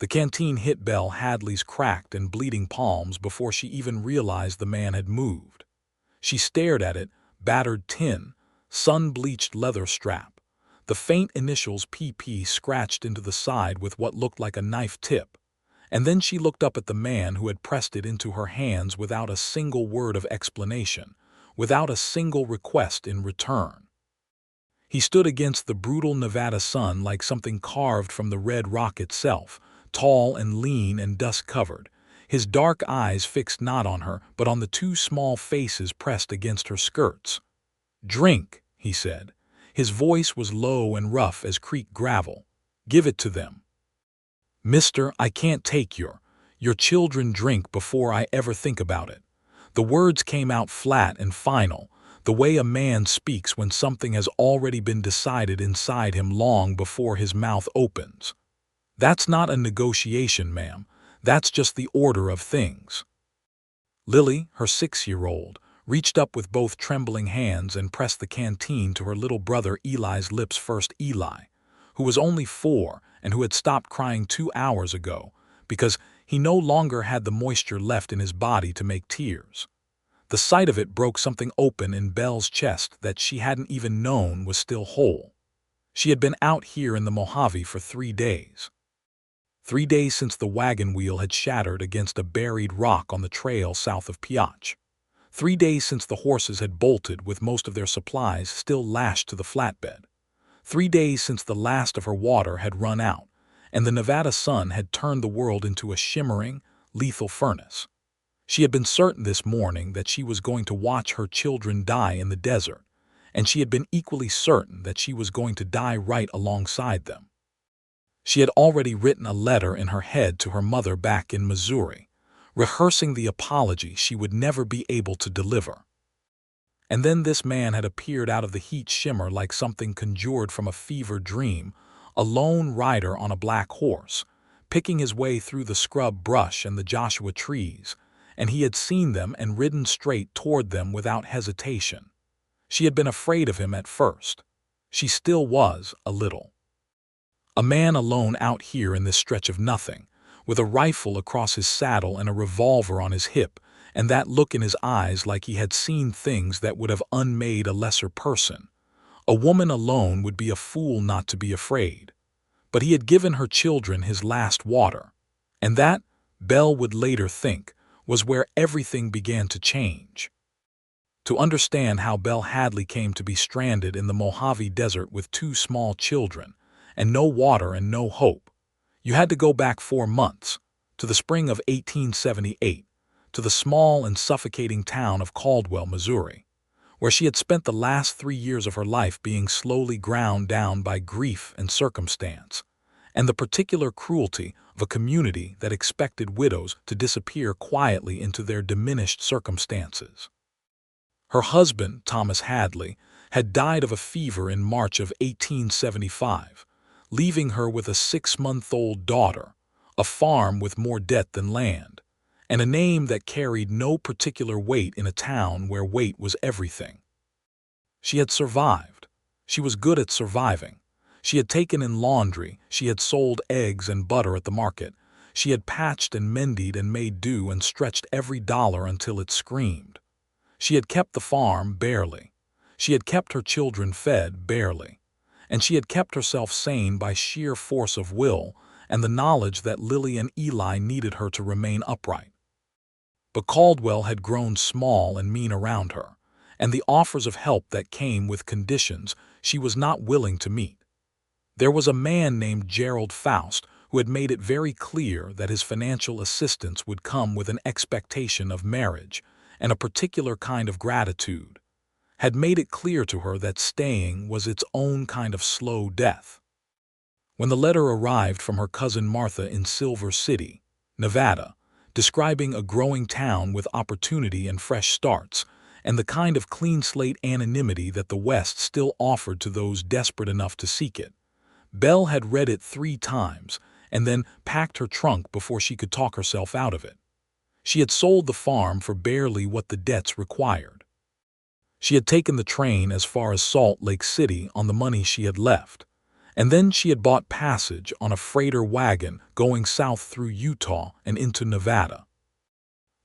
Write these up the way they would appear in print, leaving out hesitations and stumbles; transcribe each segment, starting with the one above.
The canteen hit Belle Hadley's cracked and bleeding palms before she even realized the man had moved. She stared at it, battered tin, sun-bleached leather strap, the faint initials PP scratched into the side with what looked like a knife tip, and then she looked up at the man who had pressed it into her hands without a single word of explanation, without a single request in return. He stood against the brutal Nevada sun like something carved from the red rock itself, tall and lean and dust-covered, his dark eyes fixed not on her but on the two small faces pressed against her skirts. "Drink," he said. His voice was low and rough as creek gravel. "Give it to them." "Mister, I can't take your children drink before I ever think about it." The words came out flat and final, the way a man speaks when something has already been decided inside him long before his mouth opens. "That's not a negotiation, ma'am. That's just the order of things." Lily, her 6-year-old, reached up with both trembling hands and pressed the canteen to her little brother Eli's lips first. Eli, who was only 4 and who had stopped crying 2 hours ago because he no longer had the moisture left in his body to make tears. The sight of it broke something open in Belle's chest that she hadn't even known was still whole. She had been out here in the Mojave for 3 days. 3 days since the wagon wheel had shattered against a buried rock on the trail south of Piach. 3 days since the horses had bolted with most of their supplies still lashed to the flatbed. 3 days since the last of her water had run out, and the Nevada sun had turned the world into a shimmering, lethal furnace. She had been certain this morning that she was going to watch her children die in the desert, and she had been equally certain that she was going to die right alongside them. She had already written a letter in her head to her mother back in Missouri, rehearsing the apology she would never be able to deliver. And then this man had appeared out of the heat shimmer like something conjured from a fever dream, a lone rider on a black horse, picking his way through the scrub brush and the Joshua trees, and he had seen them and ridden straight toward them without hesitation. She had been afraid of him at first. She still was, a little. A man alone out here in this stretch of nothing, with a rifle across his saddle and a revolver on his hip, and that look in his eyes like he had seen things that would have unmade a lesser person. A woman alone would be a fool not to be afraid. But he had given her children his last water, and that, Belle would later think, was where everything began to change. To understand how Belle Hadley came to be stranded in the Mojave Desert with 2 small children, and no water and no hope, you had to go back 4 months, to the spring of 1878, to the small and suffocating town of Caldwell, Missouri, where she had spent the last 3 years of her life being slowly ground down by grief and circumstance, and the particular cruelty of a community that expected widows to disappear quietly into their diminished circumstances. Her husband, Thomas Hadley, had died of a fever in March of 1875, leaving her with a 6-month-old daughter, a farm with more debt than land, and a name that carried no particular weight in a town where weight was everything. She had survived. She was good at surviving. She had taken in laundry, she had sold eggs and butter at the market, she had patched and mended and made do and stretched every dollar until it screamed. She had kept the farm barely. She had kept her children fed barely. And she had kept herself sane by sheer force of will and the knowledge that Lily and Eli needed her to remain upright. But Caldwell had grown small and mean around her, and the offers of help that came with conditions she was not willing to meet. There was a man named Gerald Faust who had made it very clear that his financial assistance would come with an expectation of marriage and a particular kind of gratitude, had made it clear to her that staying was its own kind of slow death. When the letter arrived from her cousin Martha in Silver City, Nevada, describing a growing town with opportunity and fresh starts, and the kind of clean-slate anonymity that the West still offered to those desperate enough to seek it, Belle had read it 3 times and then packed her trunk before she could talk herself out of it. She had sold the farm for barely what the debts required. She had taken the train as far as Salt Lake City on the money she had left, And then she had bought passage on a freighter wagon going south through Utah and into Nevada.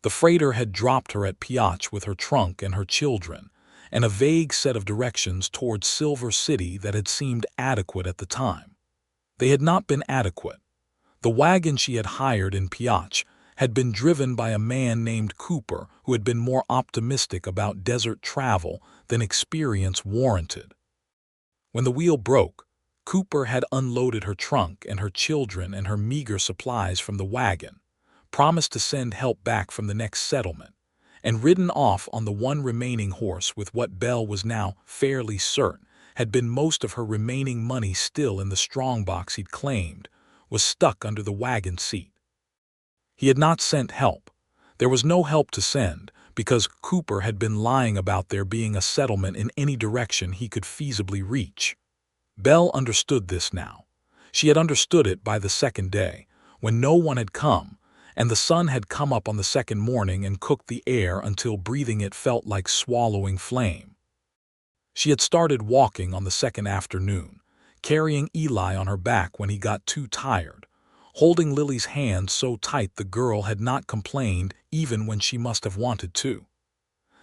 The freighter had dropped her at Piotch with her trunk and her children, and a vague set of directions towards Silver City that had seemed adequate at the time. They had not been adequate. The wagon she had hired in Piotch had been driven by a man named Cooper who had been more optimistic about desert travel than experience warranted. When the wheel broke, Cooper had unloaded her trunk and her children and her meager supplies from the wagon, promised to send help back from the next settlement, and ridden off on the one remaining horse with what Belle was now fairly certain had been most of her remaining money still in the strongbox he'd claimed was stuck under the wagon seat. He had not sent help. There was no help to send because Cooper had been lying about there being a settlement in any direction he could feasibly reach. Belle understood this now. She had understood it by the second day, when no one had come, and the sun had come up on the second morning and cooked the air until breathing it felt like swallowing flame. She had started walking on the second afternoon, carrying Eli on her back when he got too tired, holding Lily's hand so tight the girl had not complained even when she must have wanted to.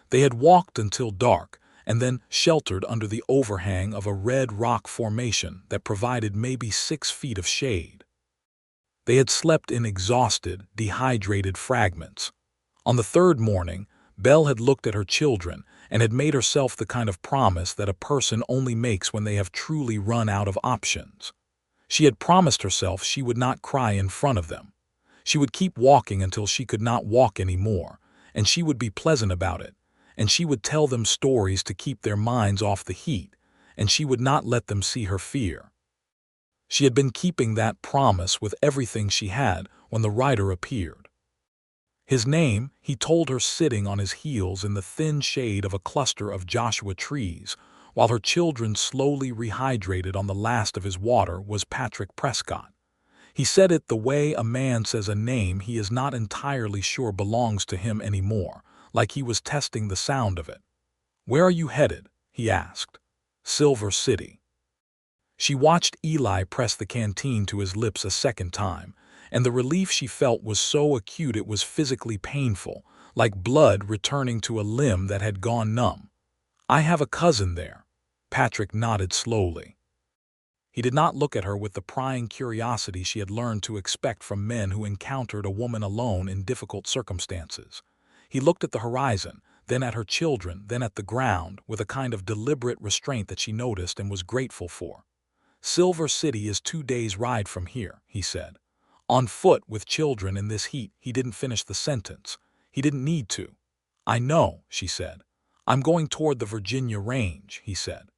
They had walked until dark, and then sheltered under the overhang of a red rock formation that provided maybe 6 feet of shade. They had slept in exhausted, dehydrated fragments. On the third morning, Belle had looked at her children and had made herself the kind of promise that a person only makes when they have truly run out of options. She had promised herself she would not cry in front of them. She would keep walking until she could not walk anymore, and she would be pleasant about it, and she would tell them stories to keep their minds off the heat, and she would not let them see her fear. She had been keeping that promise with everything she had when the rider appeared. His name, he told her sitting on his heels in the thin shade of a cluster of Joshua trees, while her children slowly rehydrated on the last of his water, was Patrick Prescott. He said it the way a man says a name he is not entirely sure belongs to him anymore, like he was testing the sound of it. "Where are you headed?" he asked. "Silver City." She watched Eli press the canteen to his lips a second time, and the relief she felt was so acute it was physically painful, like blood returning to a limb that had gone numb. "I have a cousin there." Patrick nodded slowly. He did not look at her with the prying curiosity she had learned to expect from men who encountered a woman alone in difficult circumstances. He looked at the horizon, then at her children, then at the ground, with a kind of deliberate restraint that she noticed and was grateful for. "Silver City is 2 days' ride from here," he said. On foot with children in this heat, he didn't finish the sentence. He didn't need to. "I know," she said. "I'm going toward the Virginia range," he said.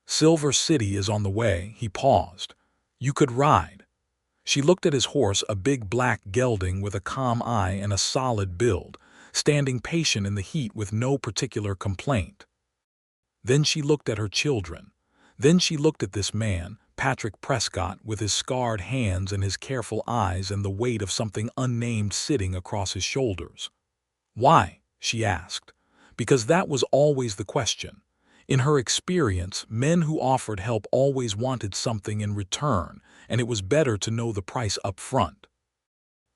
"Silver City is on the way." He paused. "You could ride." She looked at his horse, a big black gelding with a calm eye and a solid build, standing patient in the heat with no particular complaint. Then she looked at her children. Then she looked at this man, Patrick Prescott, with his scarred hands and his careful eyes and the weight of something unnamed sitting across his shoulders. "Why?" she asked. Because that was always the question. In her experience, men who offered help always wanted something in return, and it was better to know the price up front.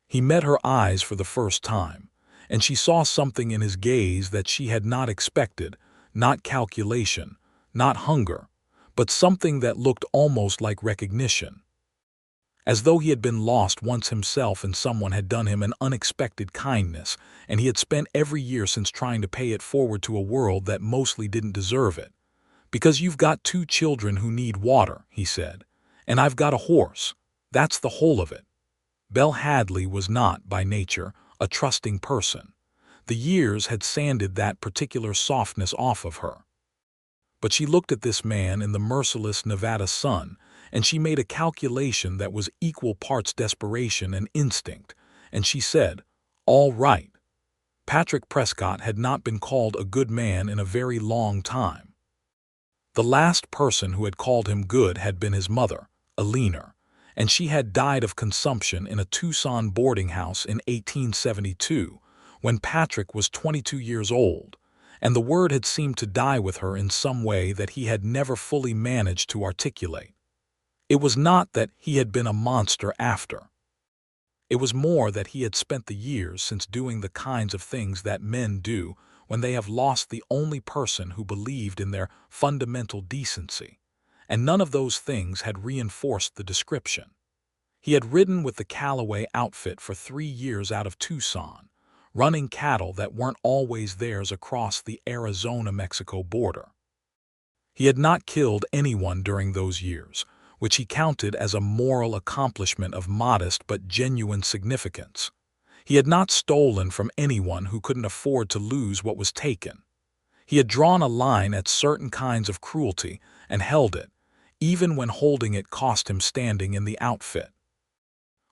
He met her eyes for the first time, and she saw something in his gaze that she had not expected, not calculation, not hunger, but something that looked almost like recognition. As though he had been lost once himself and someone had done him an unexpected kindness, and he had spent every year since trying to pay it forward to a world that mostly didn't deserve it. "Because you've got 2 children who need water," he said, "and I've got a horse. That's the whole of it." Belle Hadley was not, by nature, a trusting person. The years had sanded that particular softness off of her. But she looked at this man in the merciless Nevada sun, and she made a calculation that was equal parts desperation and instinct, and she said, "All right." Patrick Prescott had not been called a good man in a very long time. The last person who had called him good had been his mother, Eleanor, and she had died of consumption in a Tucson boarding house in 1872, when Patrick was 22 years old, and the word had seemed to die with her in some way that he had never fully managed to articulate. It was not that he had been a monster after. It was more that he had spent the years since doing the kinds of things that men do when they have lost the only person who believed in their fundamental decency, and none of those things had reinforced the description. He had ridden with the Callaway outfit for 3 years out of Tucson, running cattle that weren't always theirs across the Arizona-Mexico border. He had not killed anyone during those years, which he counted as a moral accomplishment of modest but genuine significance. He had not stolen from anyone who couldn't afford to lose what was taken. He had drawn a line at certain kinds of cruelty and held it, even when holding it cost him standing in the outfit.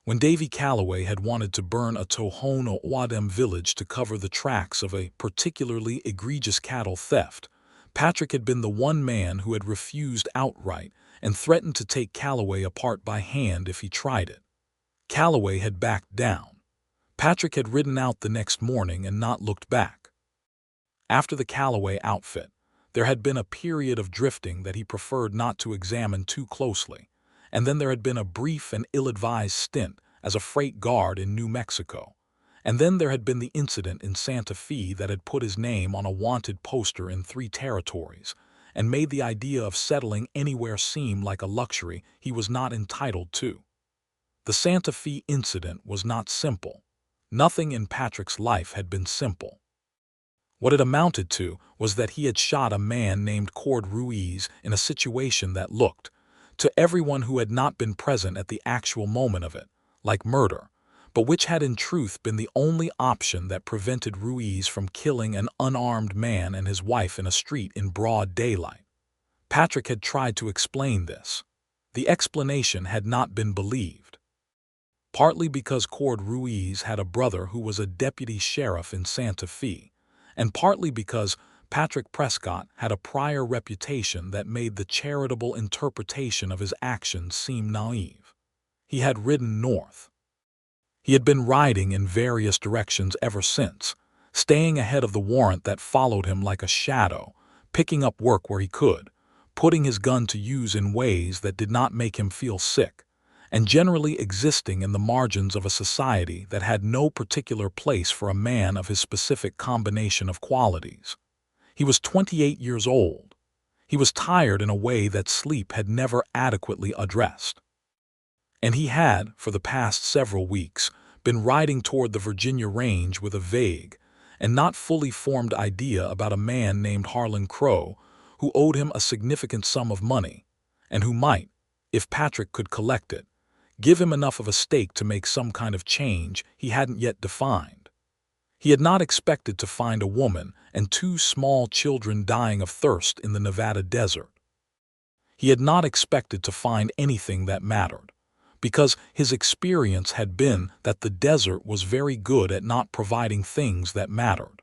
When Davy Callaway had wanted to burn a Tohono O'odham village to cover the tracks of a particularly egregious cattle theft, Patrick had been the one man who had refused outright and threatened to take Callaway apart by hand if he tried it. Callaway had backed down. Patrick had ridden out the next morning and not looked back. After the Callaway outfit, there had been a period of drifting that he preferred not to examine too closely, and then there had been a brief and ill-advised stint as a freight guard in New Mexico, and then there had been the incident in Santa Fe that had put his name on a wanted poster in 3 territories, and made the idea of settling anywhere seem like a luxury he was not entitled to. The Santa Fe incident was not simple. Nothing in Patrick's life had been simple. What it amounted to was that he had shot a man named Cord Ruiz in a situation that looked, to everyone who had not been present at the actual moment of it, like murder, but which had in truth been the only option that prevented Ruiz from killing an unarmed man and his wife in a street in broad daylight. Patrick had tried to explain this. The explanation had not been believed. Partly because Cord Ruiz had a brother who was a deputy sheriff in Santa Fe, and partly because Patrick Prescott had a prior reputation that made the charitable interpretation of his actions seem naive. He had ridden north. He had been riding in various directions ever since, staying ahead of the warrant that followed him like a shadow, picking up work where he could, putting his gun to use in ways that did not make him feel sick, and generally existing in the margins of a society that had no particular place for a man of his specific combination of qualities. He was 28 years old. He was tired in a way that sleep had never adequately addressed. And he had, for the past several weeks, been riding toward the Virginia range with a vague and not fully formed idea about a man named Harlan Crow who owed him a significant sum of money, and who might, if Patrick could collect it, give him enough of a stake to make some kind of change he hadn't yet defined. He had not expected to find a woman and 2 small children dying of thirst in the Nevada desert. He had not expected to find anything that mattered, because his experience had been that the desert was very good at not providing things that mattered.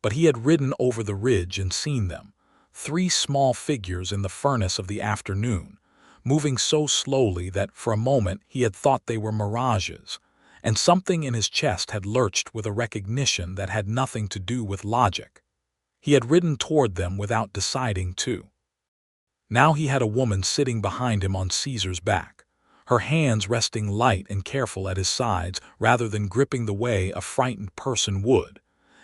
But he had ridden over the ridge and seen them, 3 small figures in the furnace of the afternoon, moving so slowly that for a moment he had thought they were mirages, and something in his chest had lurched with a recognition that had nothing to do with logic. He had ridden toward them without deciding to. Now he had a woman sitting behind him on Caesar's back, her hands resting light and careful at his sides rather than gripping the way a frightened person would,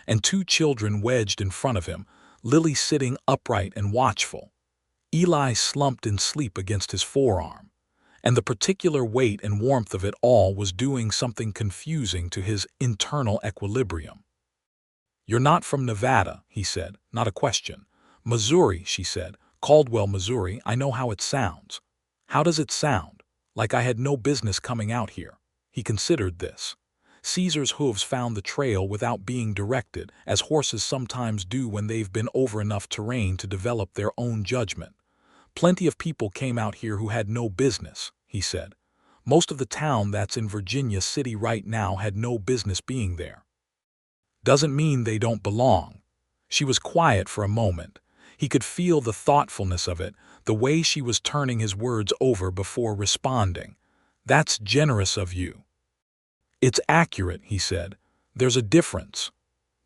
and 2 children wedged in front of him, Lily sitting upright and watchful. Eli slumped in sleep against his forearm, and the particular weight and warmth of it all was doing something confusing to his internal equilibrium. "You're not from Nevada," he said, not a question. "Missouri," she said. "Caldwell, Missouri. I know how it sounds." "How does it sound?" "Like I had no business coming out here." He considered this. Caesar's hooves found the trail without being directed, as horses sometimes do when they've been over enough terrain to develop their own judgment. "Plenty of people came out here who had no business," he said. "Most of the town that's in Virginia City right now had no business being there." "Doesn't mean they don't belong." She was quiet for a moment. He could feel the thoughtfulness of it, the way she was turning his words over before responding. "That's generous of you." "It's accurate," he said. "There's a difference."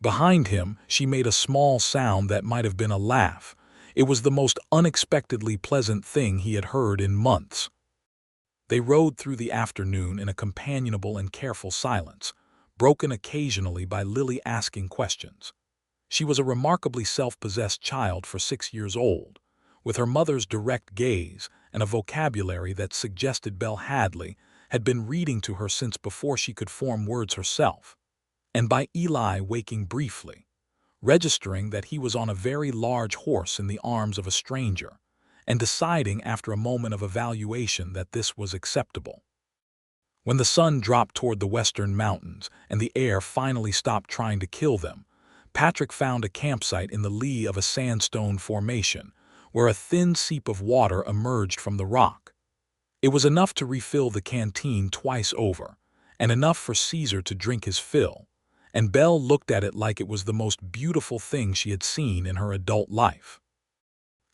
Behind him, she made a small sound that might have been a laugh. It was the most unexpectedly pleasant thing he had heard in months. They rode through the afternoon in a companionable and careful silence, broken occasionally by Lily asking questions. She was a remarkably self-possessed child for 6 years old, with her mother's direct gaze and a vocabulary that suggested Belle Hadley had been reading to her since before she could form words herself, and by Eli waking briefly, registering that he was on a very large horse in the arms of a stranger, and deciding after a moment of evaluation that this was acceptable. When the sun dropped toward the western mountains and the air finally stopped trying to kill them, Patrick found a campsite in the lee of a sandstone formation, where a thin seep of water emerged from the rock. It was enough to refill the canteen twice over, and enough for Caesar to drink his fill, and Belle looked at it like it was the most beautiful thing she had seen in her adult life.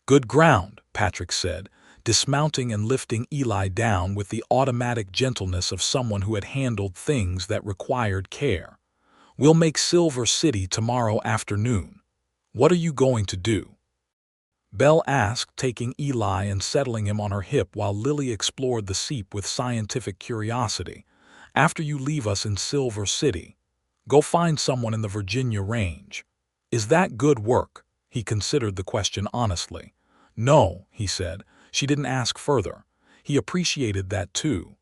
"Good ground," Patrick said, dismounting and lifting Eli down with the automatic gentleness of someone who had handled things that required care. "We'll make Silver City tomorrow afternoon. What are you going to do?" Belle asked, taking Eli and settling him on her hip while Lily explored the seep with scientific curiosity. "After you leave us in Silver City, go find someone in the Virginia range." "Is that good work?" He considered the question honestly. "No," he said. She didn't ask further. He appreciated that too.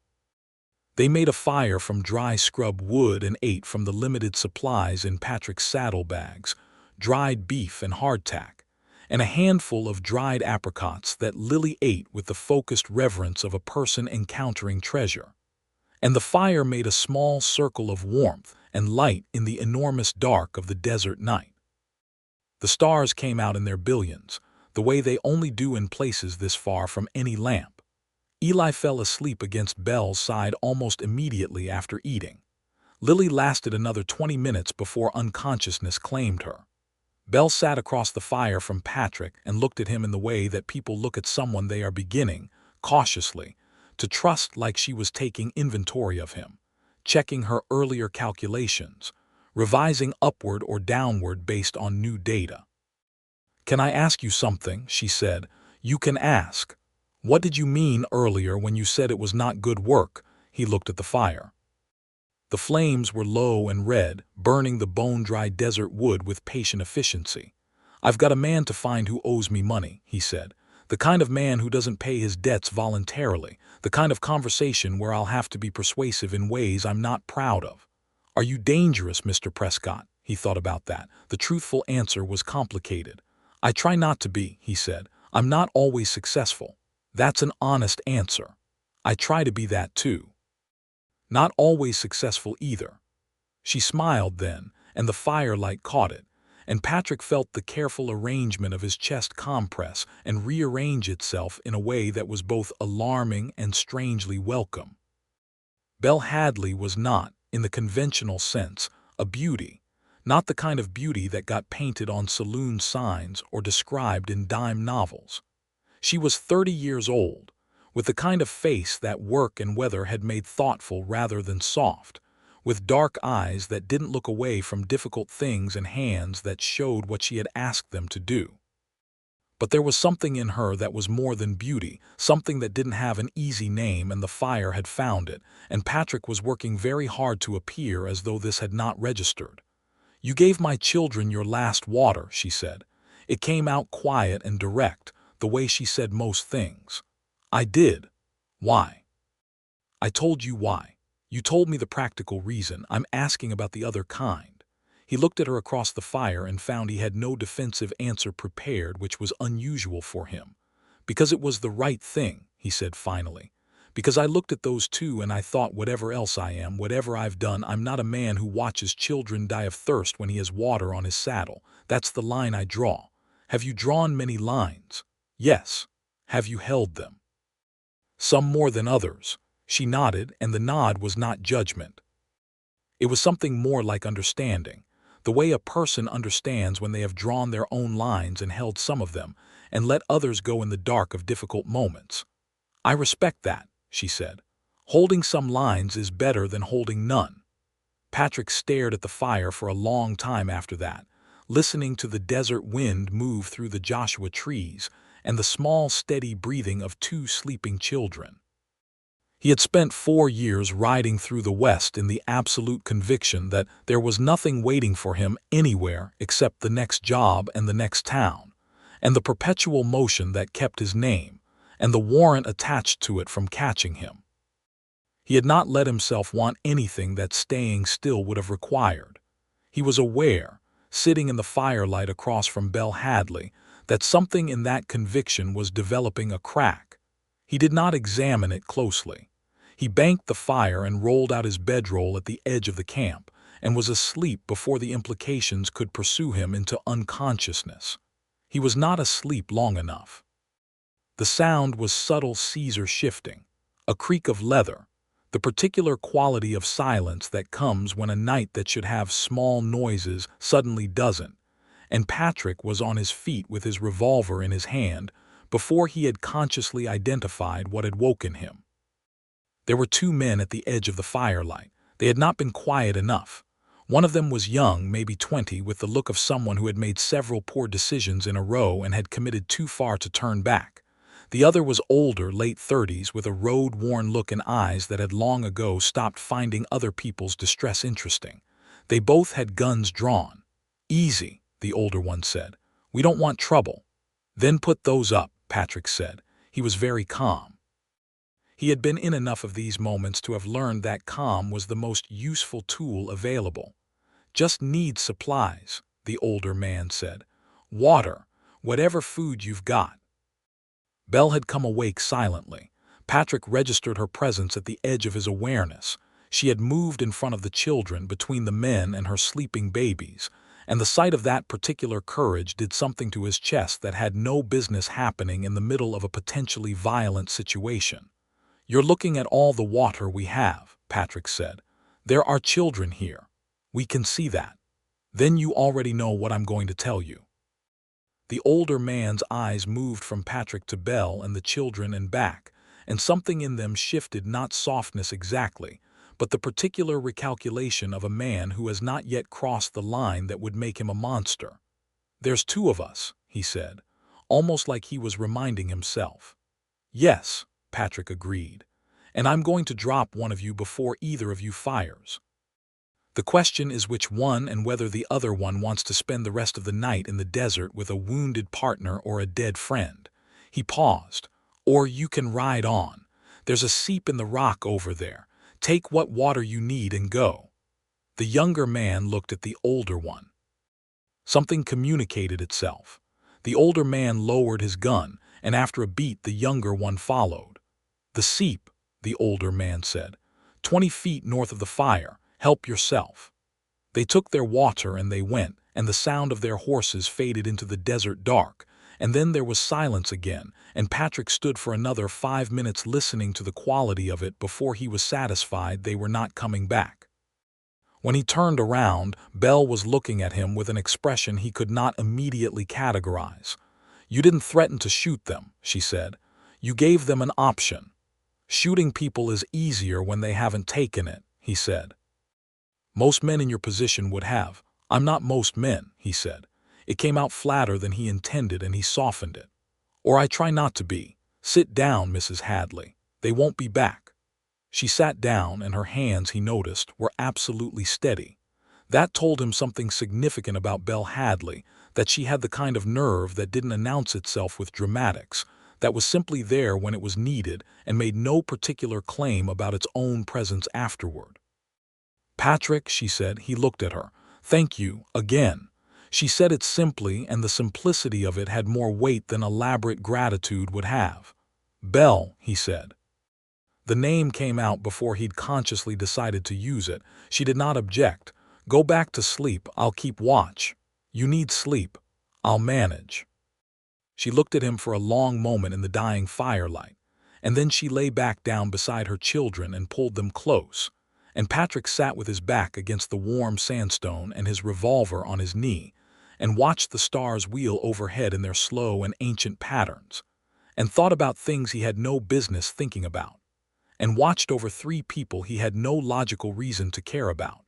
They made a fire from dry scrub wood and ate from the limited supplies in Patrick's saddlebags, dried beef and hardtack, and a handful of dried apricots that Lily ate with the focused reverence of a person encountering treasure. And the fire made a small circle of warmth and light in the enormous dark of the desert night. The stars came out in their billions, the way they only do in places this far from any lamp. Eli fell asleep against Belle's side almost immediately after eating. Lily lasted another 20 minutes before unconsciousness claimed her. Belle sat across the fire from Patrick and looked at him in the way that people look at someone they are beginning, cautiously, to trust, like she was taking inventory of him, checking her earlier calculations, revising upward or downward based on new data. "Can I ask you something?" she said. "You can ask. What did you mean earlier when you said it was not good work?" He looked at the fire. The flames were low and red, burning the bone-dry desert wood with patient efficiency. "I've got a man to find who owes me money," he said. "The kind of man who doesn't pay his debts voluntarily, the kind of conversation where I'll have to be persuasive in ways I'm not proud of." "Are you dangerous, Mr. Prescott?" He thought about that. The truthful answer was complicated. "I try not to be," he said. "I'm not always successful." "That's an honest answer. I try to be that too." "Not always successful either." She smiled then, and the firelight caught it, and Patrick felt the careful arrangement of his chest compress and rearrange itself in a way that was both alarming and strangely welcome. Belle Hadley was not, in the conventional sense, a beauty, not the kind of beauty that got painted on saloon signs or described in dime novels. She was 30 years old, with the kind of face that work and weather had made thoughtful rather than soft, with dark eyes that didn't look away from difficult things and hands that showed what she had asked them to do. But there was something in her that was more than beauty, something that didn't have an easy name, and the fire had found it, and Patrick was working very hard to appear as though this had not registered. "You gave my children your last water," she said. It came out quiet and direct, the way she said most things. "I did. Why?" "I told you why. You told me the practical reason. I'm asking about the other kind." He looked at her across the fire and found he had no defensive answer prepared, which was unusual for him. "Because it was the right thing," he said finally. "Because I looked at those two and I thought, whatever else I am, whatever I've done, I'm not a man who watches children die of thirst when he has water on his saddle. That's the line I draw." "Have you drawn many lines?" "Yes." "Have you held them?" "Some more than others." She nodded, and the nod was not judgment. It was something more like understanding, the way a person understands when they have drawn their own lines and held some of them, and let others go in the dark of difficult moments. "I respect that," she said. "Holding some lines is better than holding none." Patrick stared at the fire for a long time after that, listening to the desert wind move through the Joshua trees and the small, steady breathing of two sleeping children. He had spent 4 years riding through the West in the absolute conviction that there was nothing waiting for him anywhere except the next job and the next town, and the perpetual motion that kept his name, and the warrant attached to it from catching him. He had not let himself want anything that staying still would have required. He was aware, sitting in the firelight across from Belle Hadley, that something in that conviction was developing a crack. He did not examine it closely. He banked the fire and rolled out his bedroll at the edge of the camp, and was asleep before the implications could pursue him into unconsciousness. He was not asleep long enough. The sound was subtle Caesar shifting, a creak of leather, the particular quality of silence that comes when a night that should have small noises suddenly doesn't, and Patrick was on his feet with his revolver in his hand before he had consciously identified what had woken him. There were 2 men at the edge of the firelight. They had not been quiet enough. One of them was young, maybe 20, with the look of someone who had made several poor decisions in a row and had committed too far to turn back. The other was older, late 30s, with a road-worn look and eyes that had long ago stopped finding other people's distress interesting. They both had guns drawn. "Easy," the older one said. "We don't want trouble." "Then put those up," Patrick said. He was very calm. He had been in enough of these moments to have learned that calm was the most useful tool available. "Just need supplies," the older man said. "Water, whatever food you've got." Belle had come awake silently. Patrick registered her presence at the edge of his awareness. She had moved in front of the children, between the men and her sleeping babies, and the sight of that particular courage did something to his chest that had no business happening in the middle of a potentially violent situation. "You're looking at all the water we have," Patrick said. "There are children here. We can see that. Then you already know what I'm going to tell you." The older man's eyes moved from Patrick to Belle and the children and back, and something in them shifted, not softness exactly, but the particular recalculation of a man who has not yet crossed the line that would make him a monster. "There's 2 of us," he said, almost like he was reminding himself. "Yes," Patrick agreed, "and I'm going to drop one of you before either of you fires. The question is which one, and whether the other one wants to spend the rest of the night in the desert with a wounded partner or a dead friend." He paused. "Or you can ride on. There's a seep in the rock over there. Take what water you need and go." The younger man looked at the older one. Something communicated itself. The older man lowered his gun, and after a beat the younger one followed. "The seep," the older man said. 20 feet north of the fire. Help yourself." They took their water and they went, and the sound of their horses faded into the desert dark, and then there was silence again, and Patrick stood for another 5 minutes listening to the quality of it before he was satisfied they were not coming back. When he turned around, Belle was looking at him with an expression he could not immediately categorize. "You didn't threaten to shoot them," she said. "You gave them an option." "Shooting people is easier when they haven't taken it," he said. "Most men in your position would have." "I'm not most men," he said. It came out flatter than he intended, and he softened it. "Or I try not to be. Sit down, Mrs. Hadley. They won't be back." She sat down, and her hands, he noticed, were absolutely steady. That told him something significant about Belle Hadley, that she had the kind of nerve that didn't announce itself with dramatics, that was simply there when it was needed and made no particular claim about its own presence afterward. "Patrick," she said. He looked at her. "Thank you, again." She said it simply, and the simplicity of it had more weight than elaborate gratitude would have. "Belle," he said. The name came out before he'd consciously decided to use it. She did not object. "Go back to sleep. I'll keep watch." "You need sleep." "I'll manage." She looked at him for a long moment in the dying firelight, and then she lay back down beside her children and pulled them close, and Patrick sat with his back against the warm sandstone and his revolver on his knee, and watched the stars wheel overhead in their slow and ancient patterns, and thought about things he had no business thinking about, and watched over 3 people he had no logical reason to care about,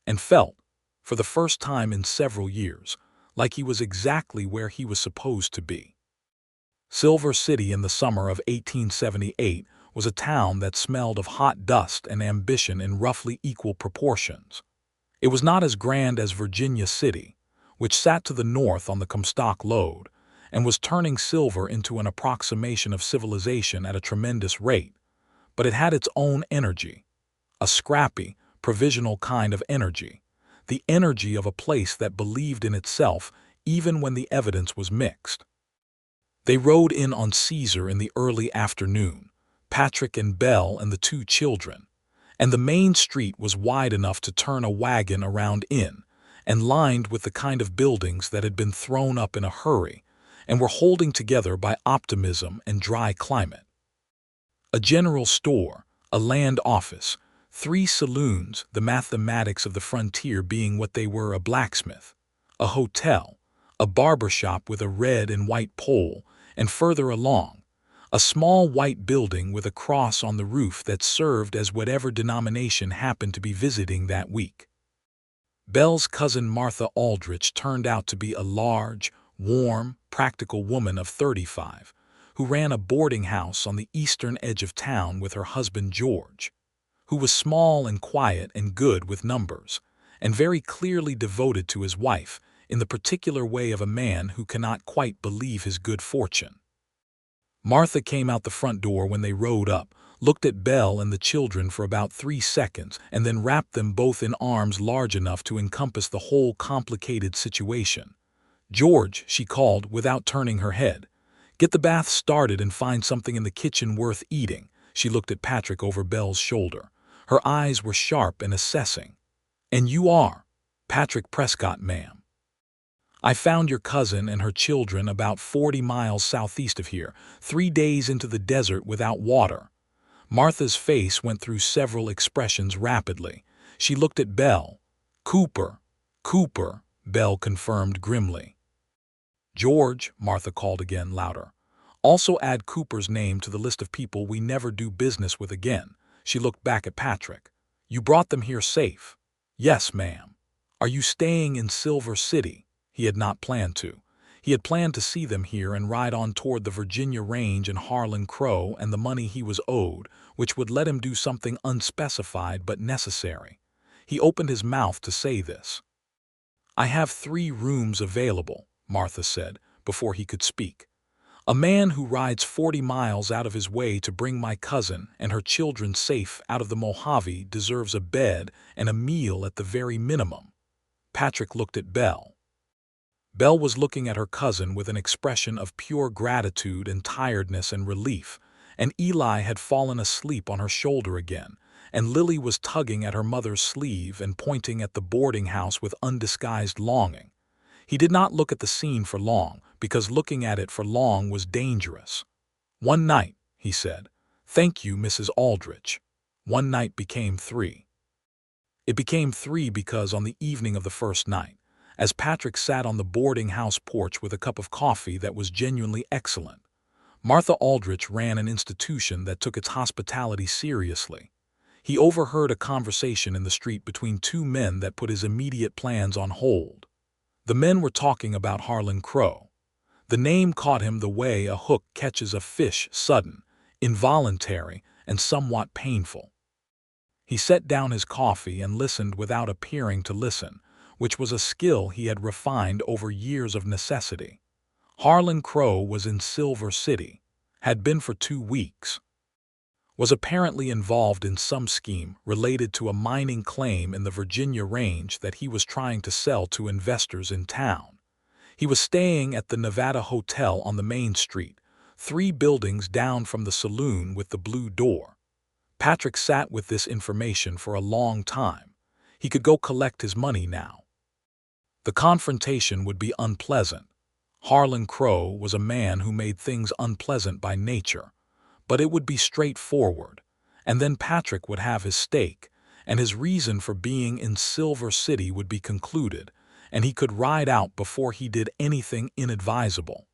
and felt, for the first time in several years, like he was exactly where he was supposed to be. Silver City in the summer of 1878 was a town that smelled of hot dust and ambition in roughly equal proportions. It was not as grand as Virginia City, which sat to the north on the Comstock Lode and was turning silver into an approximation of civilization at a tremendous rate, but it had its own energy, a scrappy, provisional kind of energy, the energy of a place that believed in itself even when the evidence was mixed. They rode in on Caesar in the early afternoon, Patrick and Belle and the two children, and the main street was wide enough to turn a wagon around in, and lined with the kind of buildings that had been thrown up in a hurry and were holding together by optimism and dry climate. A general store, a land office, 3 saloons, the mathematics of the frontier being what they were, a blacksmith, a hotel, a barber shop with a red and white pole, and further along, a small white building with a cross on the roof that served as whatever denomination happened to be visiting that week. Belle's cousin Martha Aldrich turned out to be a large, warm, practical woman of 35, who ran a boarding house on the eastern edge of town with her husband George, who was small and quiet and good with numbers, and very clearly devoted to his wife in the particular way of a man who cannot quite believe his good fortune. Martha came out the front door when they rode up, looked at Belle and the children for about 3 seconds, and then wrapped them both in arms large enough to encompass the whole complicated situation. "George," she called without turning her head, "get the bath started and find something in the kitchen worth eating." She looked at Patrick over Belle's shoulder. Her eyes were sharp and assessing. "And you are?" "Patrick Prescott, ma'am. I found your cousin and her children about 40 miles southeast of here, 3 days into the desert without water." Martha's face went through several expressions rapidly. She looked at Belle. "Cooper, Cooper," Belle confirmed grimly. "George," Martha called again, louder. "Also add Cooper's name to the list of people we never do business with again." She looked back at Patrick. "You brought them here safe?" "Yes, ma'am." "Are you staying in Silver City?" He had not planned to. He had planned to see them here and ride on toward the Virginia range and Harlan Crow and the money he was owed, which would let him do something unspecified but necessary. He opened his mouth to say this. "I have 3 rooms available," Martha said, before he could speak. "A man who rides 40 miles out of his way to bring my cousin and her children safe out of the Mojave deserves a bed and a meal at the very minimum." Patrick looked at Belle. Belle was looking at her cousin with an expression of pure gratitude and tiredness and relief, and Eli had fallen asleep on her shoulder again, and Lily was tugging at her mother's sleeve and pointing at the boarding house with undisguised longing. He did not look at the scene for long, because looking at it for long was dangerous. "One night," he said. "Thank you, Mrs. Aldrich." One night became 3. It became 3 because on the evening of the first night, as Patrick sat on the boarding house porch with a cup of coffee that was genuinely excellent, Martha Aldrich ran an institution that took its hospitality seriously. He overheard a conversation in the street between 2 men that put his immediate plans on hold. The men were talking about Harlan Crow. The name caught him the way a hook catches a fish, sudden, involuntary, and somewhat painful. He set down his coffee and listened without appearing to listen, which was a skill he had refined over years of necessity. Harlan Crow was in Silver City, had been for 2 weeks, was apparently involved in some scheme related to a mining claim in the Virginia range that he was trying to sell to investors in town. He was staying at the Nevada Hotel on the main street, 3 buildings down from the saloon with the blue door. Patrick sat with this information for a long time. He could go collect his money now. The confrontation would be unpleasant. Harlan Crow was a man who made things unpleasant by nature, but it would be straightforward, and then Patrick would have his stake, and his reason for being in Silver City would be concluded, and he could ride out before he did anything inadvisable.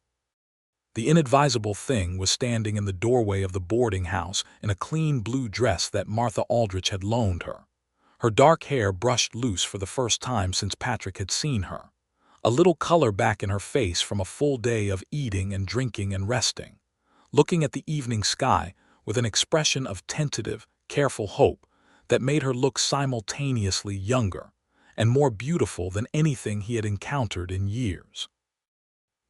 The inadvisable thing was standing in the doorway of the boarding house in a clean blue dress that Martha Aldrich had loaned her. Her dark hair brushed loose for the first time since Patrick had seen her. A little color back in her face from a full day of eating and drinking and resting. Looking at the evening sky, with an expression of tentative, careful hope that made her look simultaneously younger and more beautiful than anything he had encountered in years.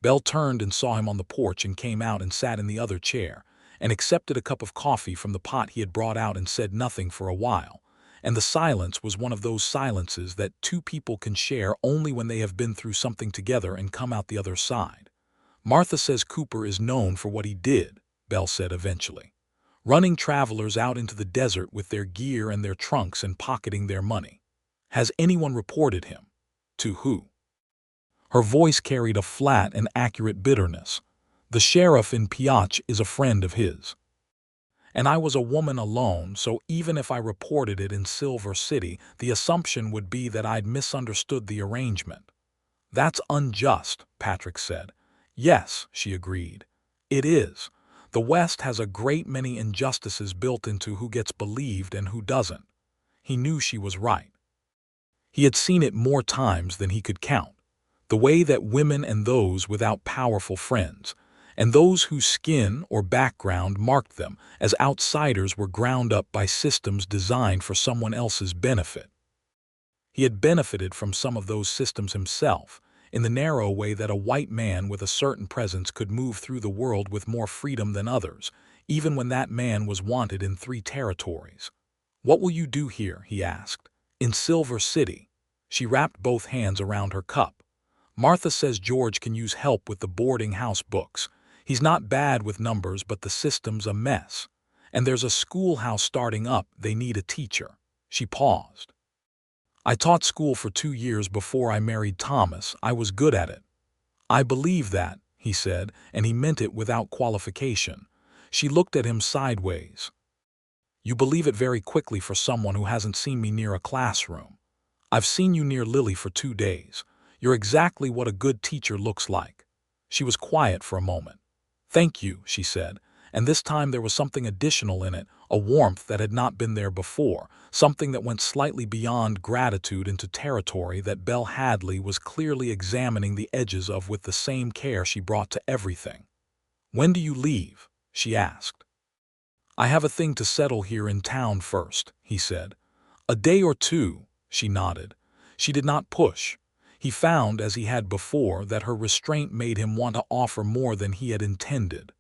Belle turned and saw him on the porch and came out and sat in the other chair and accepted a cup of coffee from the pot he had brought out and said nothing for a while. And the silence was one of those silences that two people can share only when they have been through something together and come out the other side. "Martha says Cooper is known for what he did," Belle said eventually. "Running travelers out into the desert with their gear and their trunks and pocketing their money. Has anyone reported him? To who?" Her voice carried a flat and accurate bitterness. "The sheriff in Piotch is a friend of his. And I was a woman alone, so even if I reported it in Silver City, the assumption would be that I'd misunderstood the arrangement." "That's unjust," Patrick said. "Yes," she agreed. "It is. The West has a great many injustices built into who gets believed and who doesn't." He knew she was right. He had seen it more times than he could count. The way that women and those without powerful friends, and those whose skin or background marked them as outsiders, were ground up by systems designed for someone else's benefit. He had benefited from some of those systems himself, in the narrow way that a white man with a certain presence could move through the world with more freedom than others, even when that man was wanted in 3 territories. "What will you do here?" he asked. "In Silver City." She wrapped both hands around her cup. "Martha says George can use help with the boarding house books. He's not bad with numbers, but the system's a mess. And there's a schoolhouse starting up. They need a teacher." She paused. "I taught school for 2 years before I married Thomas. I was good at it." "I believe that," he said, and he meant it without qualification. She looked at him sideways. "You believe it very quickly for someone who hasn't seen me near a classroom. I've seen you near Lily for 2 days. You're exactly what a good teacher looks like." She was quiet for a moment. "Thank you," she said, and this time there was something additional in it, a warmth that had not been there before, something that went slightly beyond gratitude into territory that Belle Hadley was clearly examining the edges of with the same care she brought to everything. "When do you leave?" she asked. "I have a thing to settle here in town first," he said. "A day or 2, she nodded. She did not push. He found, as he had before, that her restraint made him want to offer more than he had intended.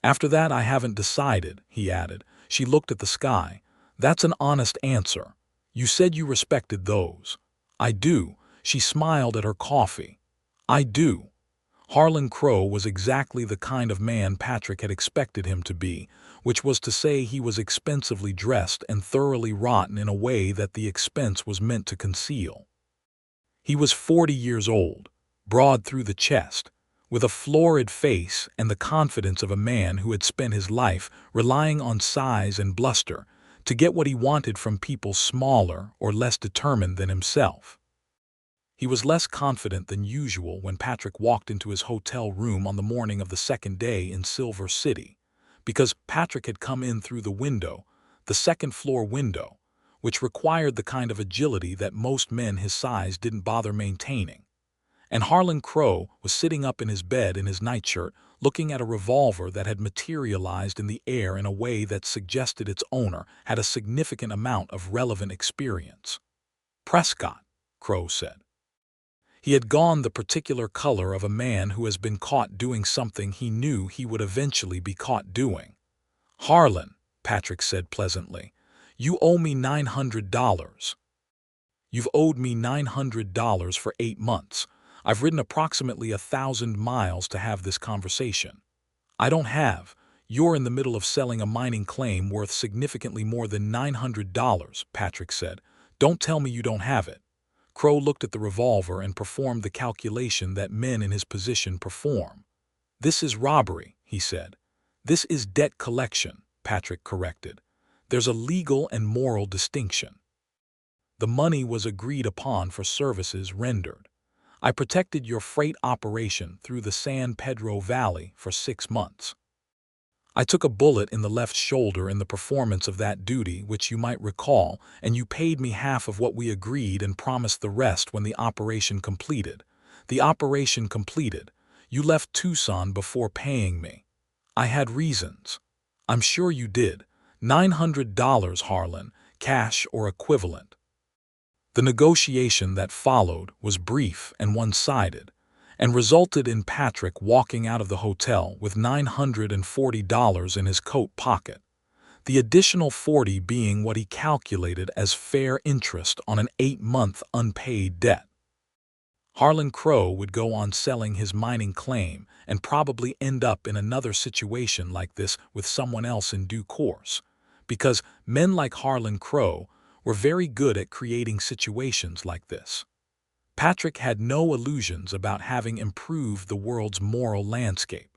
"After that I haven't decided," he added. She looked at the sky. "That's an honest answer. You said you respected those." "I do." She smiled at her coffee. "I do." Harlan Crow was exactly the kind of man Patrick had expected him to be, which was to say he was expensively dressed and thoroughly rotten in a way that the expense was meant to conceal. He was 40 years old, broad through the chest, with a florid face and the confidence of a man who had spent his life relying on size and bluster to get what he wanted from people smaller or less determined than himself. He was less confident than usual when Patrick walked into his hotel room on the morning of the 2nd day in Silver City, because Patrick had come in through the window, the 2nd-floor window, which required the kind of agility that most men his size didn't bother maintaining. And Harlan Crow was sitting up in his bed in his nightshirt, looking at a revolver that had materialized in the air in a way that suggested its owner had a significant amount of relevant experience. "Prescott," Crow said. He had gone the particular color of a man who has been caught doing something he knew he would eventually be caught doing. "Harlan," Patrick said pleasantly, "you owe me $900. You've owed me $900 for 8 months. I've ridden approximately 1,000 miles to have this conversation." "I don't have. You're in the middle of selling a mining claim worth significantly more than $900, Patrick said. "Don't tell me you don't have it." Crow looked at the revolver and performed the calculation that men in his position perform. "This is robbery," he said. "This is debt collection," Patrick corrected. "There's a legal and moral distinction. The money was agreed upon for services rendered. I protected your freight operation through the San Pedro Valley for 6 months. I took a bullet in the left shoulder in the performance of that duty, which you might recall, and you paid me half of what we agreed and promised the rest when the operation completed. The operation completed. You left Tucson before paying me. I had reasons. I'm sure you did. $900, Harlan, cash or equivalent. The negotiation that followed was brief and one-sided, and resulted in Patrick walking out of the hotel with $940 in his coat pocket, the additional 40 being what he calculated as fair interest on an 8-month unpaid debt. Harlan Crow would go on selling his mining claim and probably end up in another situation like this with someone else in due course, because men like Harlan Crow were very good at creating situations like this. Patrick had no illusions about having improved the world's moral landscape.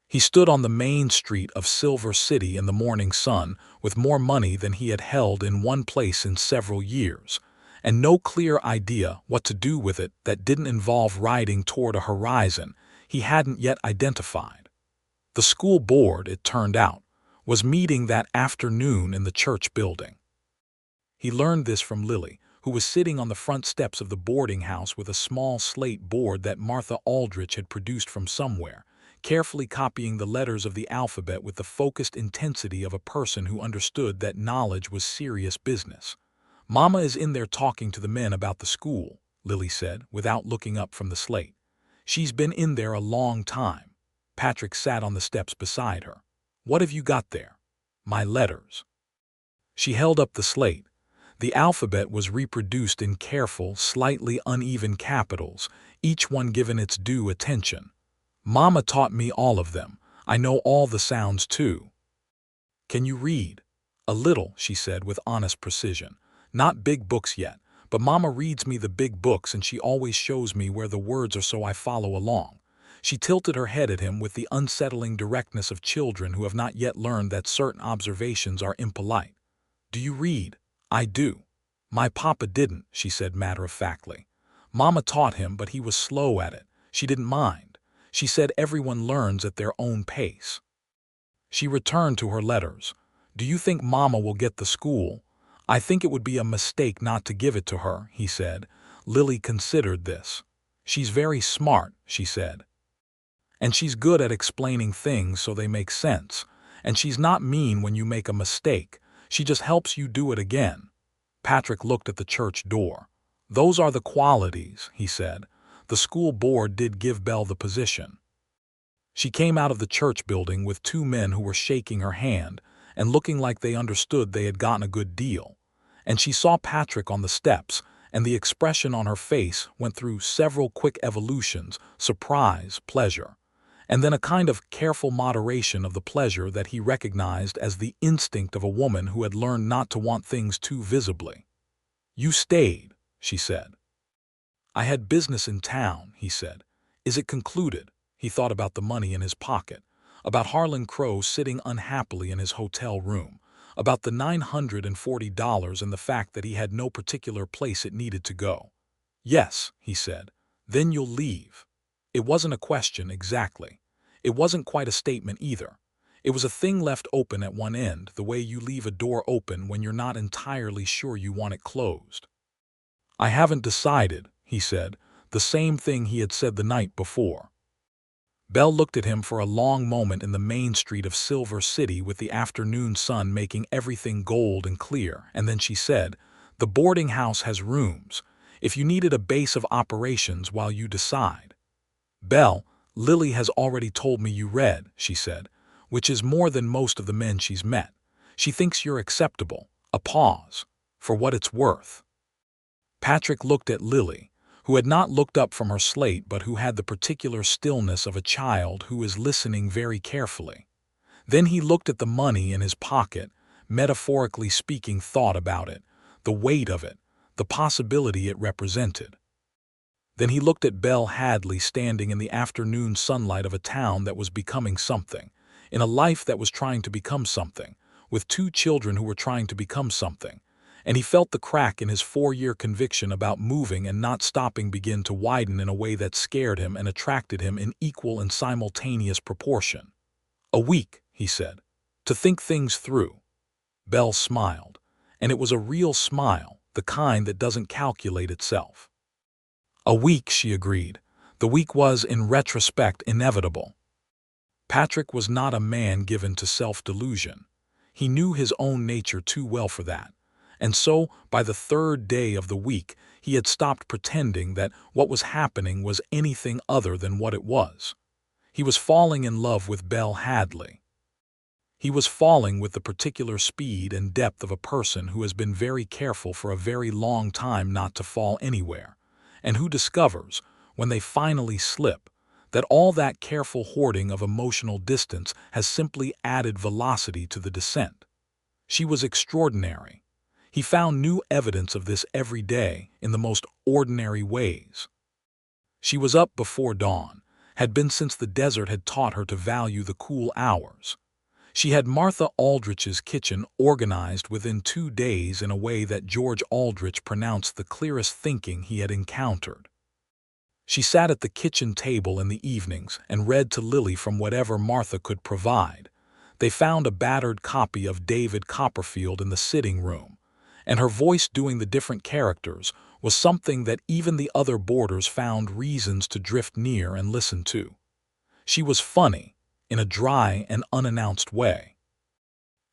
He stood on the main street of Silver City in the morning sun with more money than he had held in one place in several years, and no clear idea what to do with it that didn't involve riding toward a horizon he hadn't yet identified. The school board, it turned out, was meeting that afternoon in the church building. He learned this from Lily, who was sitting on the front steps of the boarding house with a small slate board that Martha Aldrich had produced from somewhere, carefully copying the letters of the alphabet with the focused intensity of a person who understood that knowledge was serious business. "Mama is in there talking to the men about the school," Lily said, without looking up from the slate. "She's been in there a long time." Patrick sat on the steps beside her. "What have you got there?" "My letters." She held up the slate. The alphabet was reproduced in careful, slightly uneven capitals, each one given its due attention. "Mama taught me all of them. I know all the sounds, too." "Can you read?" "A little," she said with honest precision. "Not big books yet, but Mama reads me the big books and she always shows me where the words are so I follow along." She tilted her head at him with the unsettling directness of children who have not yet learned that certain observations are impolite. "Do you read?" "I do." "My papa didn't," she said matter-of-factly. "Mama taught him, but he was slow at it. She didn't mind. She said everyone learns at their own pace." She returned to her letters. "Do you think Mama will get the school?" "I think it would be a mistake not to give it to her," he said. Lily considered this. "She's very smart," she said. "And she's good at explaining things so they make sense. And she's not mean when you make a mistake. She just helps you do it again." Patrick looked at the church door. "Those are the qualities," he said. "The school board did give Belle the position." She came out of the church building with two men who were shaking her hand and looking like they understood they had gotten a good deal. And she saw Patrick on the steps, and the expression on her face went through several quick evolutions: surprise, pleasure, and then a kind of careful moderation of the pleasure that he recognized as the instinct of a woman who had learned not to want things too visibly. "You stayed," she said. "I had business in town," he said. "Is it concluded?" He thought about the money in his pocket, about Harlan Crow sitting unhappily in his hotel room, about the $940 and the fact that he had no particular place it needed to go. "Yes," he said. "Then you'll leave." It wasn't a question exactly. It wasn't quite a statement either. It was a thing left open at one end, the way you leave a door open when you're not entirely sure you want it closed. "I haven't decided," he said, the same thing he had said the night before. Belle looked at him for a long moment in the main street of Silver City with the afternoon sun making everything gold and clear, and then she said, "The boarding house has rooms, if you needed a base of operations while you decide." "Belle, Lily has already told me you read," she said, "which is more than most of the men she's met. She thinks you're acceptable." A pause. "For what it's worth." Patrick looked at Lily, who had not looked up from her slate but who had the particular stillness of a child who is listening very carefully. Then he looked at the money in his pocket, metaphorically speaking, thought about it, the weight of it, the possibility it represented. Then he looked at Belle Hadley standing in the afternoon sunlight of a town that was becoming something, in a life that was trying to become something, with two children who were trying to become something, and he felt the crack in his 4-year conviction about moving and not stopping begin to widen in a way that scared him and attracted him in equal and simultaneous proportion. "A week," he said, "to think things through." Belle smiled, and it was a real smile, the kind that doesn't calculate itself. "A week," she agreed. The week was, in retrospect, inevitable. Patrick was not a man given to self-delusion. He knew his own nature too well for that. And so, by the third day of the week, he had stopped pretending that what was happening was anything other than what it was. He was falling in love with Belle Hadley. He was falling with the particular speed and depth of a person who has been very careful for a very long time not to fall anywhere, and who discovers, when they finally slip, that all that careful hoarding of emotional distance has simply added velocity to the descent. She was extraordinary. He found new evidence of this every day in the most ordinary ways. She was up before dawn, had been since the desert had taught her to value the cool hours. She had Martha Aldrich's kitchen organized within 2 days in a way that George Aldrich pronounced the clearest thinking he had encountered. She sat at the kitchen table in the evenings and read to Lily from whatever Martha could provide. They found a battered copy of David Copperfield in the sitting room, and her voice doing the different characters was something that even the other boarders found reasons to drift near and listen to. She was funny, in a dry and unannounced way.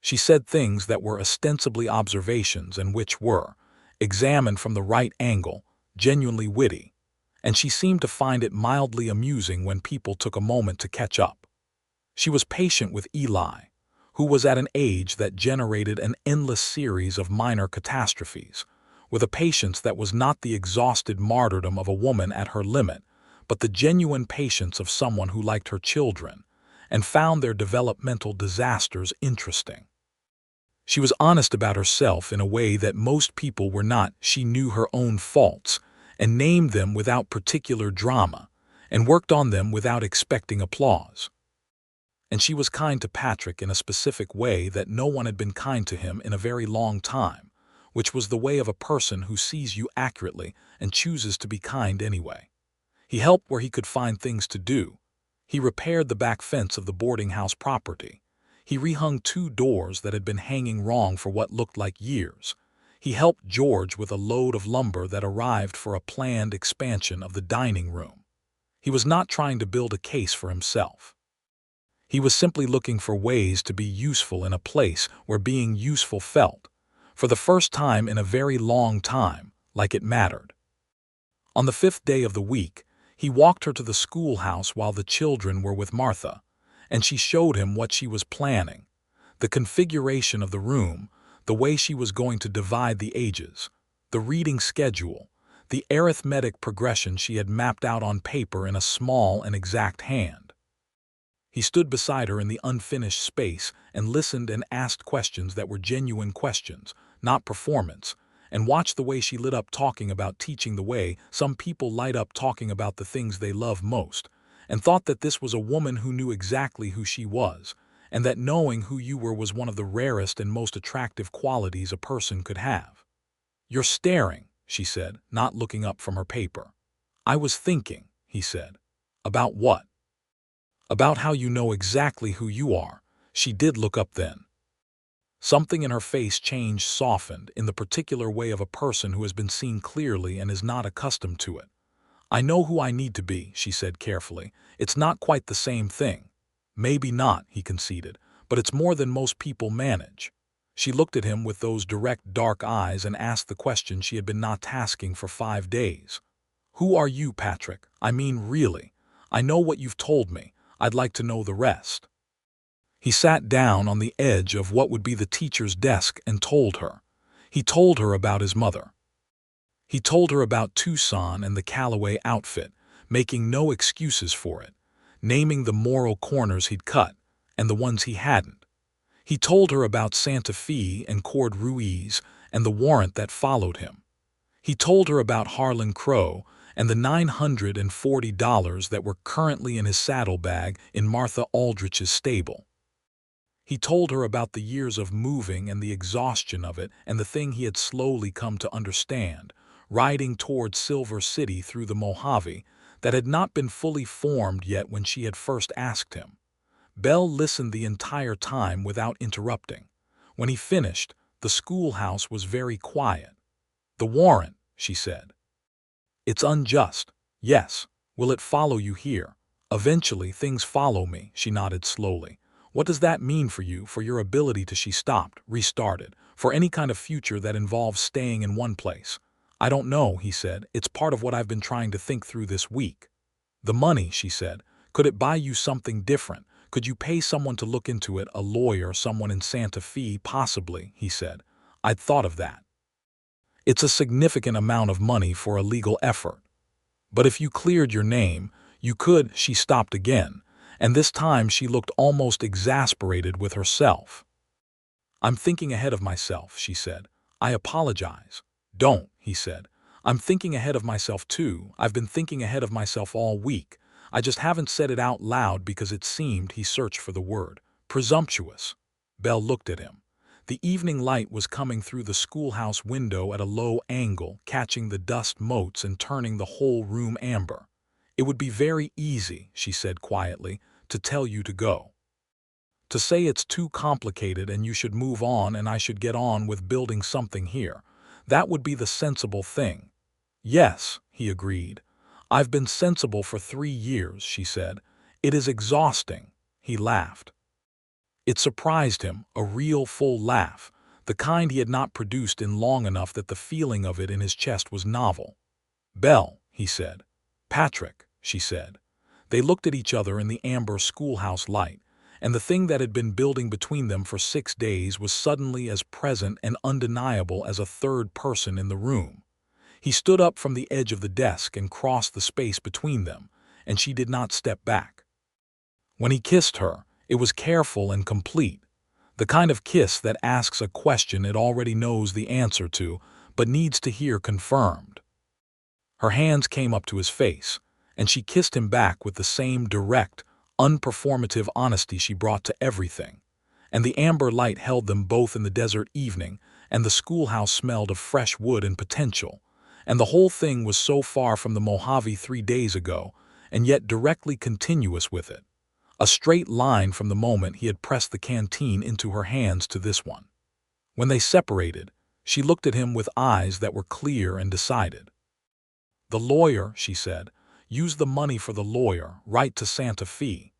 She said things that were ostensibly observations and which were, examined from the right angle, genuinely witty, and she seemed to find it mildly amusing when people took a moment to catch up. She was patient with Eli, who was at an age that generated an endless series of minor catastrophes, with a patience that was not the exhausted martyrdom of a woman at her limit, but the genuine patience of someone who liked her children and found their developmental disasters interesting. She was honest about herself in a way that most people were not. She knew her own faults and named them without particular drama and worked on them without expecting applause. And she was kind to Patrick in a specific way that no one had been kind to him in a very long time, which was the way of a person who sees you accurately and chooses to be kind anyway. He helped where he could find things to do. He repaired the back fence of the boarding house property. He rehung 2 doors that had been hanging wrong for what looked like years. He helped George with a load of lumber that arrived for a planned expansion of the dining room. He was not trying to build a case for himself. He was simply looking for ways to be useful in a place where being useful felt, for the first time in a very long time, like it mattered. On the 5th day of the week, he walked her to the schoolhouse while the children were with Martha, and she showed him what she was planning, the configuration of the room, the way she was going to divide the ages, the reading schedule, the arithmetic progression she had mapped out on paper in a small and exact hand. He stood beside her in the unfinished space and listened and asked questions that were genuine questions, not performance, and watched the way she lit up talking about teaching the way some people light up talking about the things they love most, and thought that this was a woman who knew exactly who she was, and that knowing who you were was one of the rarest and most attractive qualities a person could have. "You're staring," she said, not looking up from her paper. "I was thinking," he said. "About what?" "About how you know exactly who you are." She did look up then. Something in her face changed, softened, in the particular way of a person who has been seen clearly and is not accustomed to it. "I know who I need to be," she said carefully. "It's not quite the same thing." "Maybe not," he conceded, "but it's more than most people manage." She looked at him with those direct, dark eyes and asked the question she had been not asking for 5 days. "Who are you, Patrick? I mean, really. I know what you've told me. I'd like to know the rest." He sat down on the edge of what would be the teacher's desk and told her. He told her about his mother. He told her about Tucson and the Callaway outfit, making no excuses for it, naming the moral corners he'd cut and the ones he hadn't. He told her about Santa Fe and Cord Ruiz and the warrant that followed him. He told her about Harlan Crow and the $940 that were currently in his saddlebag in Martha Aldrich's stable. He told her about the years of moving and the exhaustion of it and the thing he had slowly come to understand, riding toward Silver City through the Mojave, that had not been fully formed yet when she had first asked him. Belle listened the entire time without interrupting. When he finished, the schoolhouse was very quiet. "The warrant," she said. "It's unjust." "Yes. Will it follow you here?" Eventually, things follow me, she nodded slowly. What does that mean for you, for your ability to, she stopped, restarted, for any kind of future that involves staying in one place? I don't know, he said. It's part of what I've been trying to think through this week. The money, she said. Could it buy you something different? Could you pay someone to look into it, a lawyer, someone in Santa Fe, possibly, he said. I'd thought of that. It's a significant amount of money for a legal effort. But if you cleared your name, you could, she stopped again, and this time she looked almost exasperated with herself. I'm thinking ahead of myself, she said. I apologize. Don't, he said. I'm thinking ahead of myself too. I've been thinking ahead of myself all week. I just haven't said it out loud because it seemed, he searched for the word, presumptuous. Belle looked at him. The evening light was coming through the schoolhouse window at a low angle, catching the dust motes and turning the whole room amber. It would be very easy, she said quietly, to tell you to go. To say it's too complicated and you should move on and I should get on with building something here. That would be the sensible thing. Yes, he agreed. I've been sensible for 3 years, she said. It is exhausting. He laughed. It surprised him, a real full laugh, the kind he had not produced in long enough that the feeling of it in his chest was novel. Belle, he said. Patrick, she said. They looked at each other in the amber schoolhouse light, and the thing that had been building between them for 6 days was suddenly as present and undeniable as a third person in the room. He stood up from the edge of the desk and crossed the space between them, and she did not step back. When he kissed her, it was careful and complete, the kind of kiss that asks a question it already knows the answer to, but needs to hear confirmed. Her hands came up to his face, and she kissed him back with the same direct, unperformative honesty she brought to everything. And the amber light held them both in the desert evening, and the schoolhouse smelled of fresh wood and potential, and the whole thing was so far from the Mojave 3 days ago, and yet directly continuous with it. A straight line from the moment he had pressed the canteen into her hands to this one. When they separated, she looked at him with eyes that were clear and decided. The lawyer, she said, use the money for the lawyer, right to Santa Fe.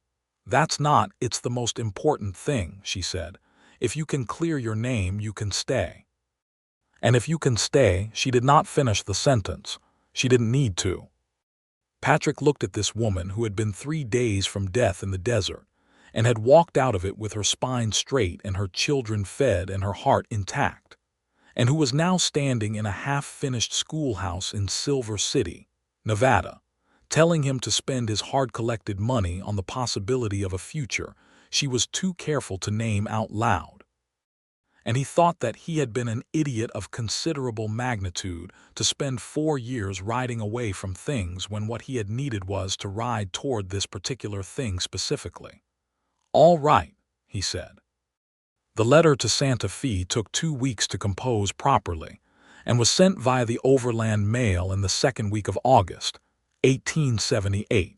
That's not, it's the most important thing, she said. If you can clear your name, you can stay. And if you can stay, she did not finish the sentence. She didn't need to. Patrick looked at this woman who had been 3 days from death in the desert, and had walked out of it with her spine straight and her children fed and her heart intact, and who was now standing in a half-finished schoolhouse in Silver City, Nevada, telling him to spend his hard-collected money on the possibility of a future she was too careful to name out loud. And he thought that he had been an idiot of considerable magnitude to spend 4 years riding away from things when what he had needed was to ride toward this particular thing specifically. All right, he said. The letter to Santa Fe took 2 weeks to compose properly, and was sent via the overland mail in the 2nd week of August, 1878.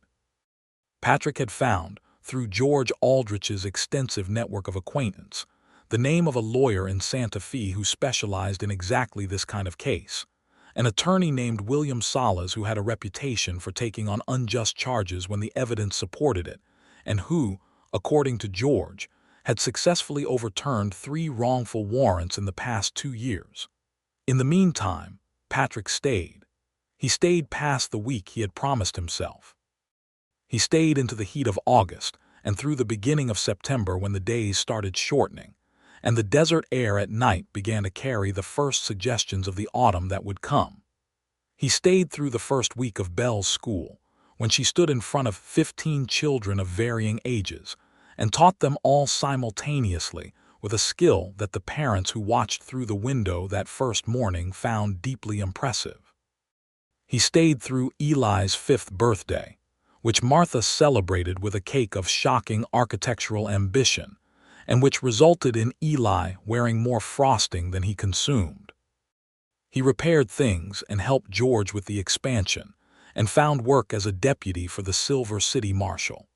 Patrick had found, through George Aldrich's extensive network of acquaintance, the name of a lawyer in Santa Fe who specialized in exactly this kind of case, an attorney named William Salas who had a reputation for taking on unjust charges when the evidence supported it, and who, according to George, had successfully overturned 3 wrongful warrants in the past 2 years. In the meantime, Patrick stayed. He stayed past the week he had promised himself. He stayed into the heat of August and through the beginning of September when the days started shortening, and the desert air at night began to carry the first suggestions of the autumn that would come. He stayed through the first week of Belle's school, when she stood in front of 15 children of varying ages, and taught them all simultaneously with a skill that the parents who watched through the window that first morning found deeply impressive. He stayed through Eli's 5th birthday, which Martha celebrated with a cake of shocking architectural ambition, and which resulted in Eli wearing more frosting than he consumed. He repaired things and helped George with the expansion, and found work as a deputy for the Silver City Marshal,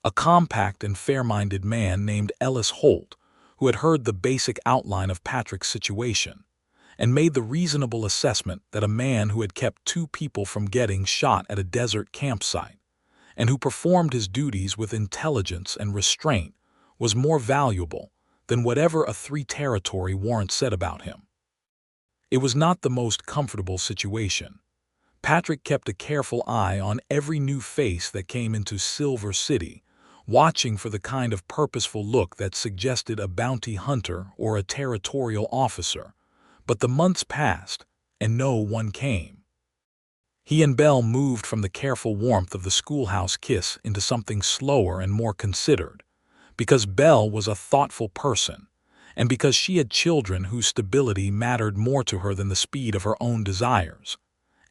a compact and fair-minded man named Ellis Holt, who had heard the basic outline of Patrick's situation, and made the reasonable assessment that a man who had kept 2 people from getting shot at a desert campsite, and who performed his duties with intelligence and restraint, was more valuable than whatever a three-territory warrant said about him. It was not the most comfortable situation. Patrick kept a careful eye on every new face that came into Silver City, watching for the kind of purposeful look that suggested a bounty hunter or a territorial officer. But the months passed, and no one came. He and Belle moved from the careful warmth of the schoolhouse kiss into something slower and more considered, because Belle was a thoughtful person, and because she had children whose stability mattered more to her than the speed of her own desires,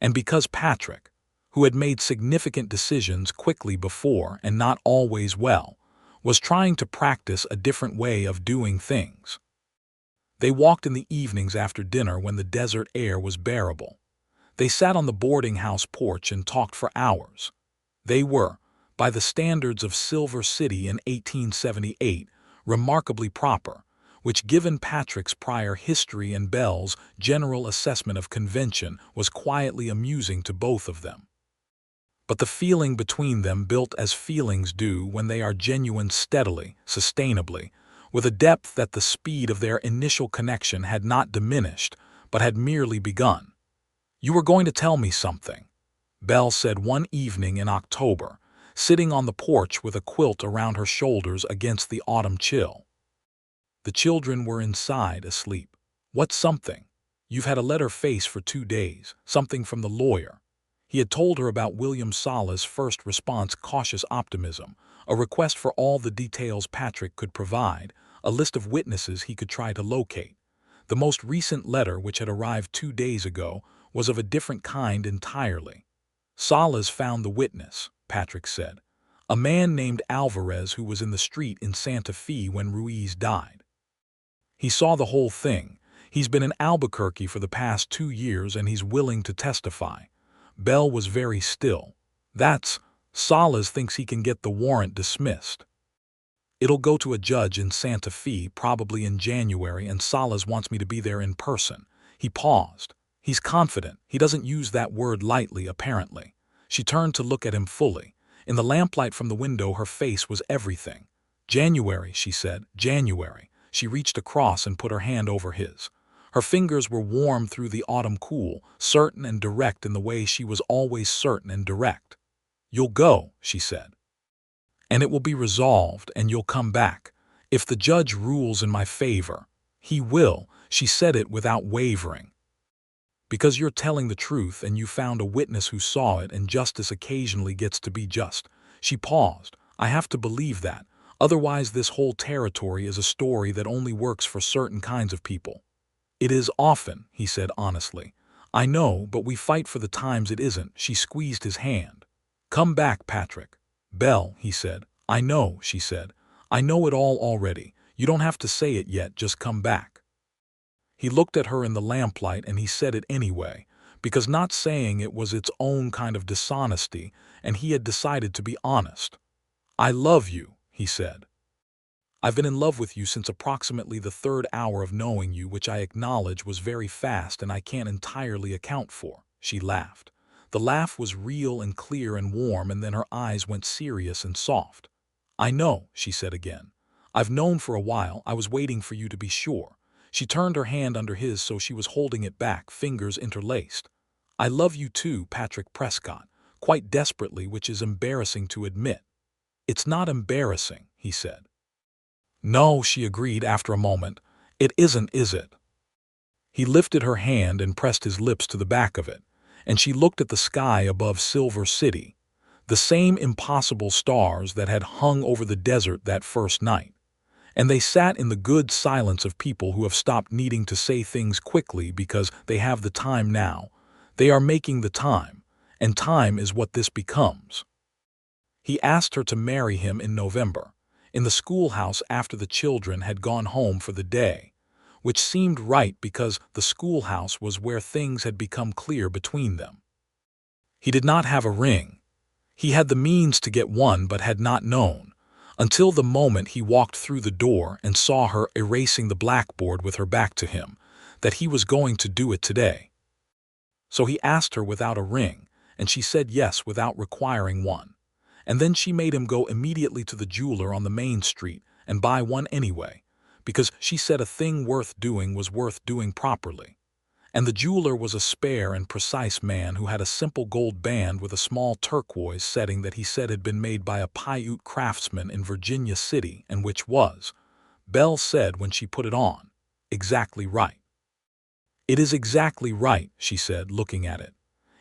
and because Patrick, who had made significant decisions quickly before and not always well, was trying to practice a different way of doing things. They walked in the evenings after dinner when the desert air was bearable. They sat on the boarding house porch and talked for hours. They were, by the standards of Silver City in 1878, remarkably proper, which, given Patrick's prior history and Belle's general assessment of convention, was quietly amusing to both of them. But the feeling between them built as feelings do when they are genuine steadily, sustainably, with a depth that the speed of their initial connection had not diminished, but had merely begun. "You were going to tell me something," Belle said one evening in October, sitting on the porch with a quilt around her shoulders against the autumn chill. The children were inside, asleep. "What's something? You've had a letter face for 2 days, something from the lawyer." He had told her about William Sala's first response, cautious optimism, a request for all the details Patrick could provide, a list of witnesses he could try to locate. The most recent letter, which had arrived 2 days ago, was of a different kind entirely. "Sala's found the witness," Patrick said. "A man named Alvarez who was in the street in Santa Fe when Ruiz died. He saw the whole thing. He's been in Albuquerque for the past 2 years and he's willing to testify." Belle was very still. "That's... Salas thinks he can get the warrant dismissed. It'll go to a judge in Santa Fe probably in January, and Salas wants me to be there in person." He paused. "He's confident. He doesn't use that word lightly, apparently." She turned to look at him fully. In the lamplight from the window, her face was everything. "January," she said. "January." She reached across and put her hand over his. Her fingers were warm through the autumn cool, certain and direct in the way she was always certain and direct. "You'll go," she said. "And it will be resolved, and you'll come back. If the judge rules in my favor." "He will." She said it without wavering. "Because you're telling the truth and you found a witness who saw it, and justice occasionally gets to be just." She paused. "I have to believe that. Otherwise this whole territory is a story that only works for certain kinds of people." "It is often," he said honestly. "I know, but we fight for the times it isn't." She squeezed his hand. "Come back, Patrick." "Belle," he said. "I know," she said. "I know it all already. You don't have to say it yet, just come back." He looked at her in the lamplight and he said it anyway, because not saying it was its own kind of dishonesty, and he had decided to be honest. "I love you," he said. "I've been in love with you since approximately the 3rd hour of knowing you, which I acknowledge was very fast and I can't entirely account for." She laughed. The laugh was real and clear and warm, and then her eyes went serious and soft. "I know," she said again. "I've known for a while. I was waiting for you to be sure." She turned her hand under his so she was holding it back, fingers interlaced. "I love you too, Patrick Prescott," quite desperately, which is embarrassing to admit. "It's not embarrassing," he said. "No," she agreed after a moment. "It isn't, is it?" He lifted her hand and pressed his lips to the back of it, and she looked at the sky above Silver City, the same impossible stars that had hung over the desert that first night. And they sat in the good silence of people who have stopped needing to say things quickly because they have the time now. They are making the time, and time is what this becomes. He asked her to marry him in November, in the schoolhouse after the children had gone home for the day, which seemed right because the schoolhouse was where things had become clear between them. He did not have a ring. He had the means to get one but had not known, until the moment he walked through the door and saw her erasing the blackboard with her back to him, that he was going to do it today. So he asked her without a ring, and she said yes without requiring one. And then she made him go immediately to the jeweler on the main street and buy one anyway, because she said a thing worth doing was worth doing properly. And the jeweler was a spare and precise man who had a simple gold band with a small turquoise setting that he said had been made by a Paiute craftsman in Virginia City, and which was, Belle said when she put it on, exactly right. "It is exactly right," she said, looking at it.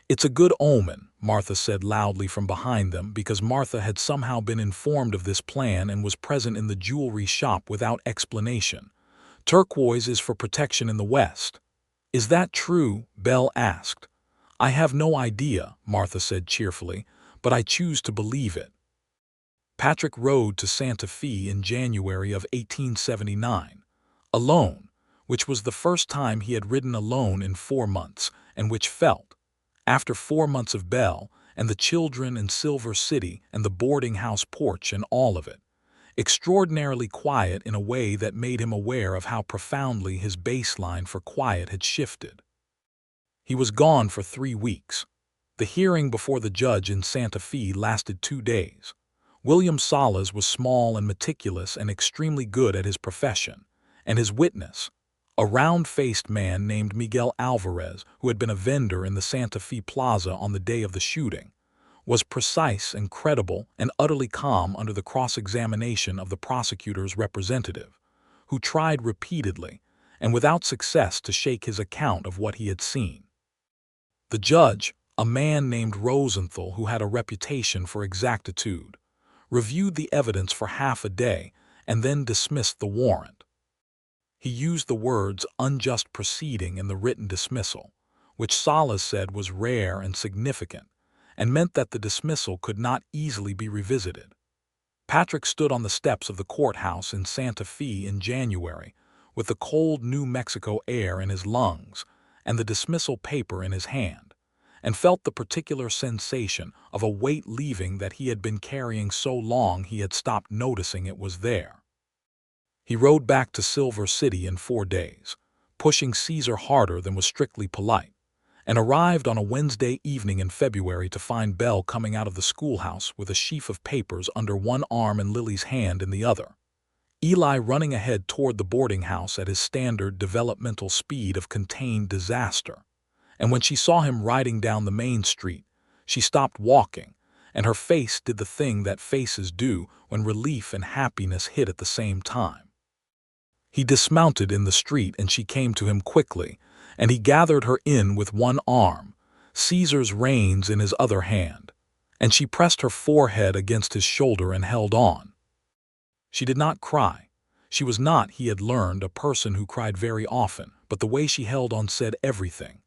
"It's a good omen," Martha said loudly from behind them, because Martha had somehow been informed of this plan and was present in the jewelry shop without explanation. "Turquoise is for protection in the West." "Is that true?" Belle asked. "I have no idea," Martha said cheerfully, "but I choose to believe it." Patrick rode to Santa Fe in January of 1879, alone, which was the first time he had ridden alone in 4 months, and which felt, after 4 months of Belle and the children and Silver City and the boarding house porch and all of it, extraordinarily quiet in a way that made him aware of how profoundly his baseline for quiet had shifted. He was gone for 3 weeks. The hearing before the judge in Santa Fe lasted 2 days. William Salas was small and meticulous and extremely good at his profession, and his witness, a round-faced man named Miguel Alvarez, who had been a vendor in the Santa Fe Plaza on the day of the shooting, was precise and credible and utterly calm under the cross-examination of the prosecutor's representative, who tried repeatedly and without success to shake his account of what he had seen. The judge, a man named Rosenthal who had a reputation for exactitude, reviewed the evidence for half a day and then dismissed the warrant. He used the words "unjust proceeding" in the written dismissal, which Salas said was rare and significant, and meant that the dismissal could not easily be revisited. Patrick stood on the steps of the courthouse in Santa Fe in January, with the cold New Mexico air in his lungs and the dismissal paper in his hand, and felt the particular sensation of a weight leaving that he had been carrying so long he had stopped noticing it was there. He rode back to Silver City in 4 days, pushing Caesar harder than was strictly polite, and arrived on a Wednesday evening in February to find Belle coming out of the schoolhouse with a sheaf of papers under one arm and Lily's hand in the other. Eli running ahead toward the boarding house at his standard developmental speed of contained disaster, and when she saw him riding down the main street, she stopped walking, and her face did the thing that faces do when relief and happiness hit at the same time. He dismounted in the street and she came to him quickly, and he gathered her in with one arm, Caesar's reins in his other hand, and she pressed her forehead against his shoulder and held on. She did not cry. She was not, he had learned, a person who cried very often, but the way she held on said everything.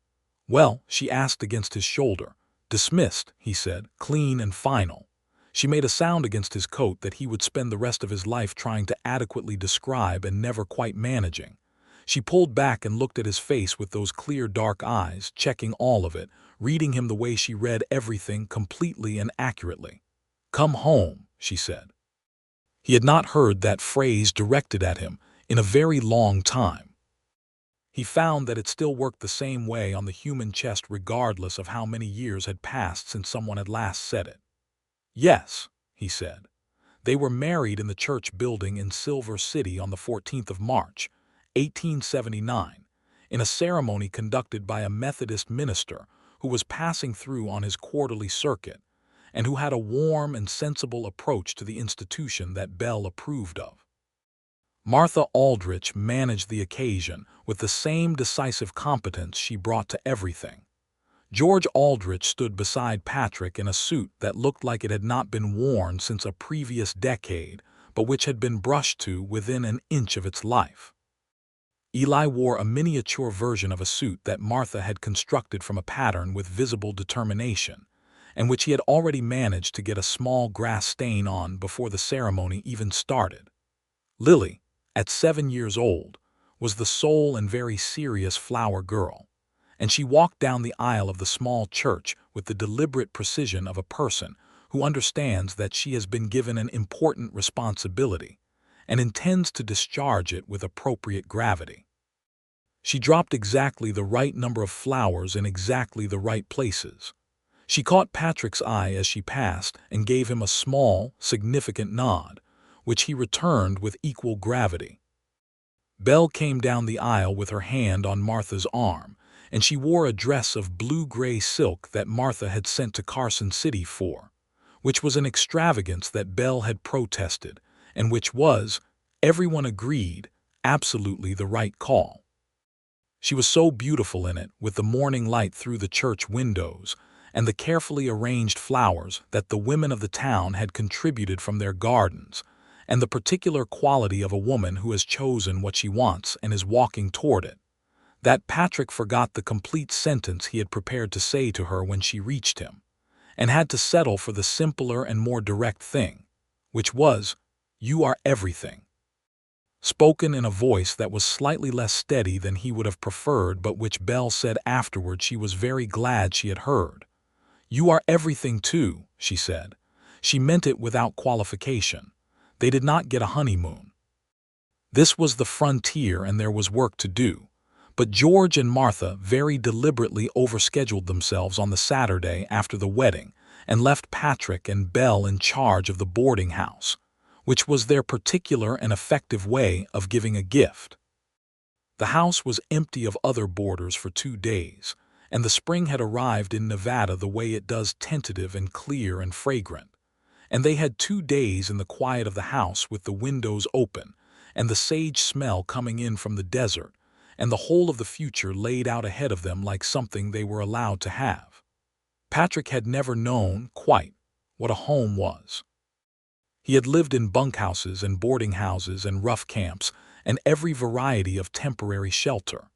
"Well?" she asked against his shoulder. "Dismissed," he said, clean and final. She made a sound against his coat that he would spend the rest of his life trying to adequately describe and never quite managing. She pulled back and looked at his face with those clear dark eyes, checking all of it, reading him the way she read everything completely and accurately. "Come home," she said. He had not heard that phrase directed at him in a very long time. He found that it still worked the same way on the human chest regardless of how many years had passed since someone had last said it. "Yes," he said. They were married in the church building in Silver City on the 14th of March, 1879, in a ceremony conducted by a Methodist minister who was passing through on his quarterly circuit, and who had a warm and sensible approach to the institution that Belle approved of. Martha Aldrich managed the occasion with the same decisive competence she brought to everything. George Aldrich stood beside Patrick in a suit that looked like it had not been worn since a previous decade, but which had been brushed to within an inch of its life. Eli wore a miniature version of a suit that Martha had constructed from a pattern with visible determination, and which he had already managed to get a small grass stain on before the ceremony even started. Lily, at 7 years old, was the sole and very serious flower girl, and she walked down the aisle of the small church with the deliberate precision of a person who understands that she has been given an important responsibility and intends to discharge it with appropriate gravity. She dropped exactly the right number of flowers in exactly the right places. She caught Patrick's eye as she passed and gave him a small, significant nod, which he returned with equal gravity. Belle came down the aisle with her hand on Martha's arm, and she wore a dress of blue-gray silk that Martha had sent to Carson City for, which was an extravagance that Belle had protested, and which was, everyone agreed, absolutely the right call. She was so beautiful in it, with the morning light through the church windows, and the carefully arranged flowers that the women of the town had contributed from their gardens, and the particular quality of a woman who has chosen what she wants and is walking toward it, that Patrick forgot the complete sentence he had prepared to say to her when she reached him, and had to settle for the simpler and more direct thing, which was, "You are everything," spoken in a voice that was slightly less steady than he would have preferred, but which Belle said afterward she was very glad she had heard. "You are everything too," she said. She meant it without qualification. They did not get a honeymoon. This was the frontier and there was work to do. But George and Martha very deliberately overscheduled themselves on the Saturday after the wedding and left Patrick and Belle in charge of the boarding house, which was their particular and effective way of giving a gift. The house was empty of other boarders for 2 days, and the spring had arrived in Nevada the way it does, tentative and clear and fragrant. And they had 2 days in the quiet of the house with the windows open and the sage smell coming in from the desert, and the whole of the future laid out ahead of them like something they were allowed to have. Patrick had never known, quite, what a home was. He had lived in bunkhouses and boarding houses and rough camps and every variety of temporary shelter.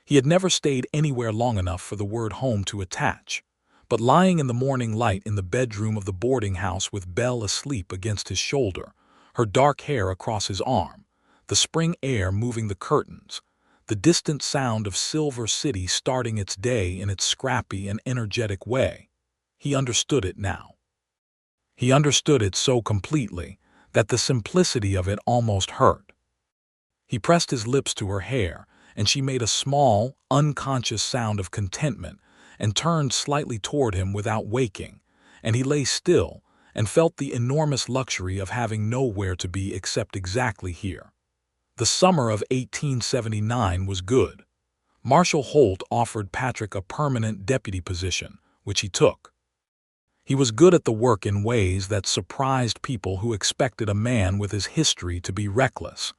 He had never stayed anywhere long enough for the word home to attach. But lying in the morning light in the bedroom of the boarding house with Belle asleep against his shoulder, her dark hair across his arm, the spring air moving the curtains, the distant sound of Silver City starting its day in its scrappy and energetic way, he understood it now. He understood it so completely that the simplicity of it almost hurt. He pressed his lips to her hair, and she made a small, unconscious sound of contentment and turned slightly toward him without waking, and he lay still and felt the enormous luxury of having nowhere to be except exactly here. The summer of 1879 was good. Marshal Holt offered Patrick a permanent deputy position, which he took. He was good at the work in ways that surprised people who expected a man with his history to be reckless.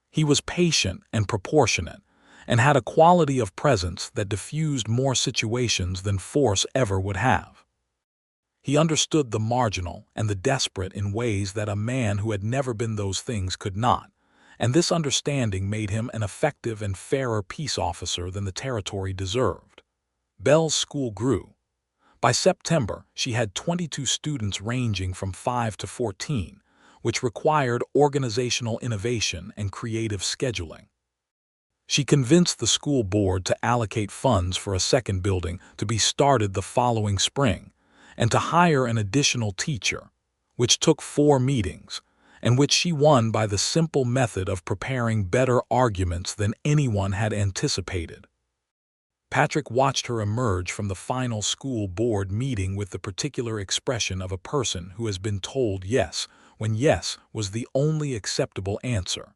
He was patient and proportionate, and had a quality of presence that diffused more situations than force ever would have. He understood the marginal and the desperate in ways that a man who had never been those things could not, and this understanding made him an effective and fairer peace officer than the territory deserved. Belle's school grew. By September, she had 22 students ranging from 5 to 14, which required organizational innovation and creative scheduling. She convinced the school board to allocate funds for a second building to be started the following spring, and to hire an additional teacher, which took 4 meetings, and which she won by the simple method of preparing better arguments than anyone had anticipated. Patrick watched her emerge from the final school board meeting with the particular expression of a person who has been told yes when yes was the only acceptable answer,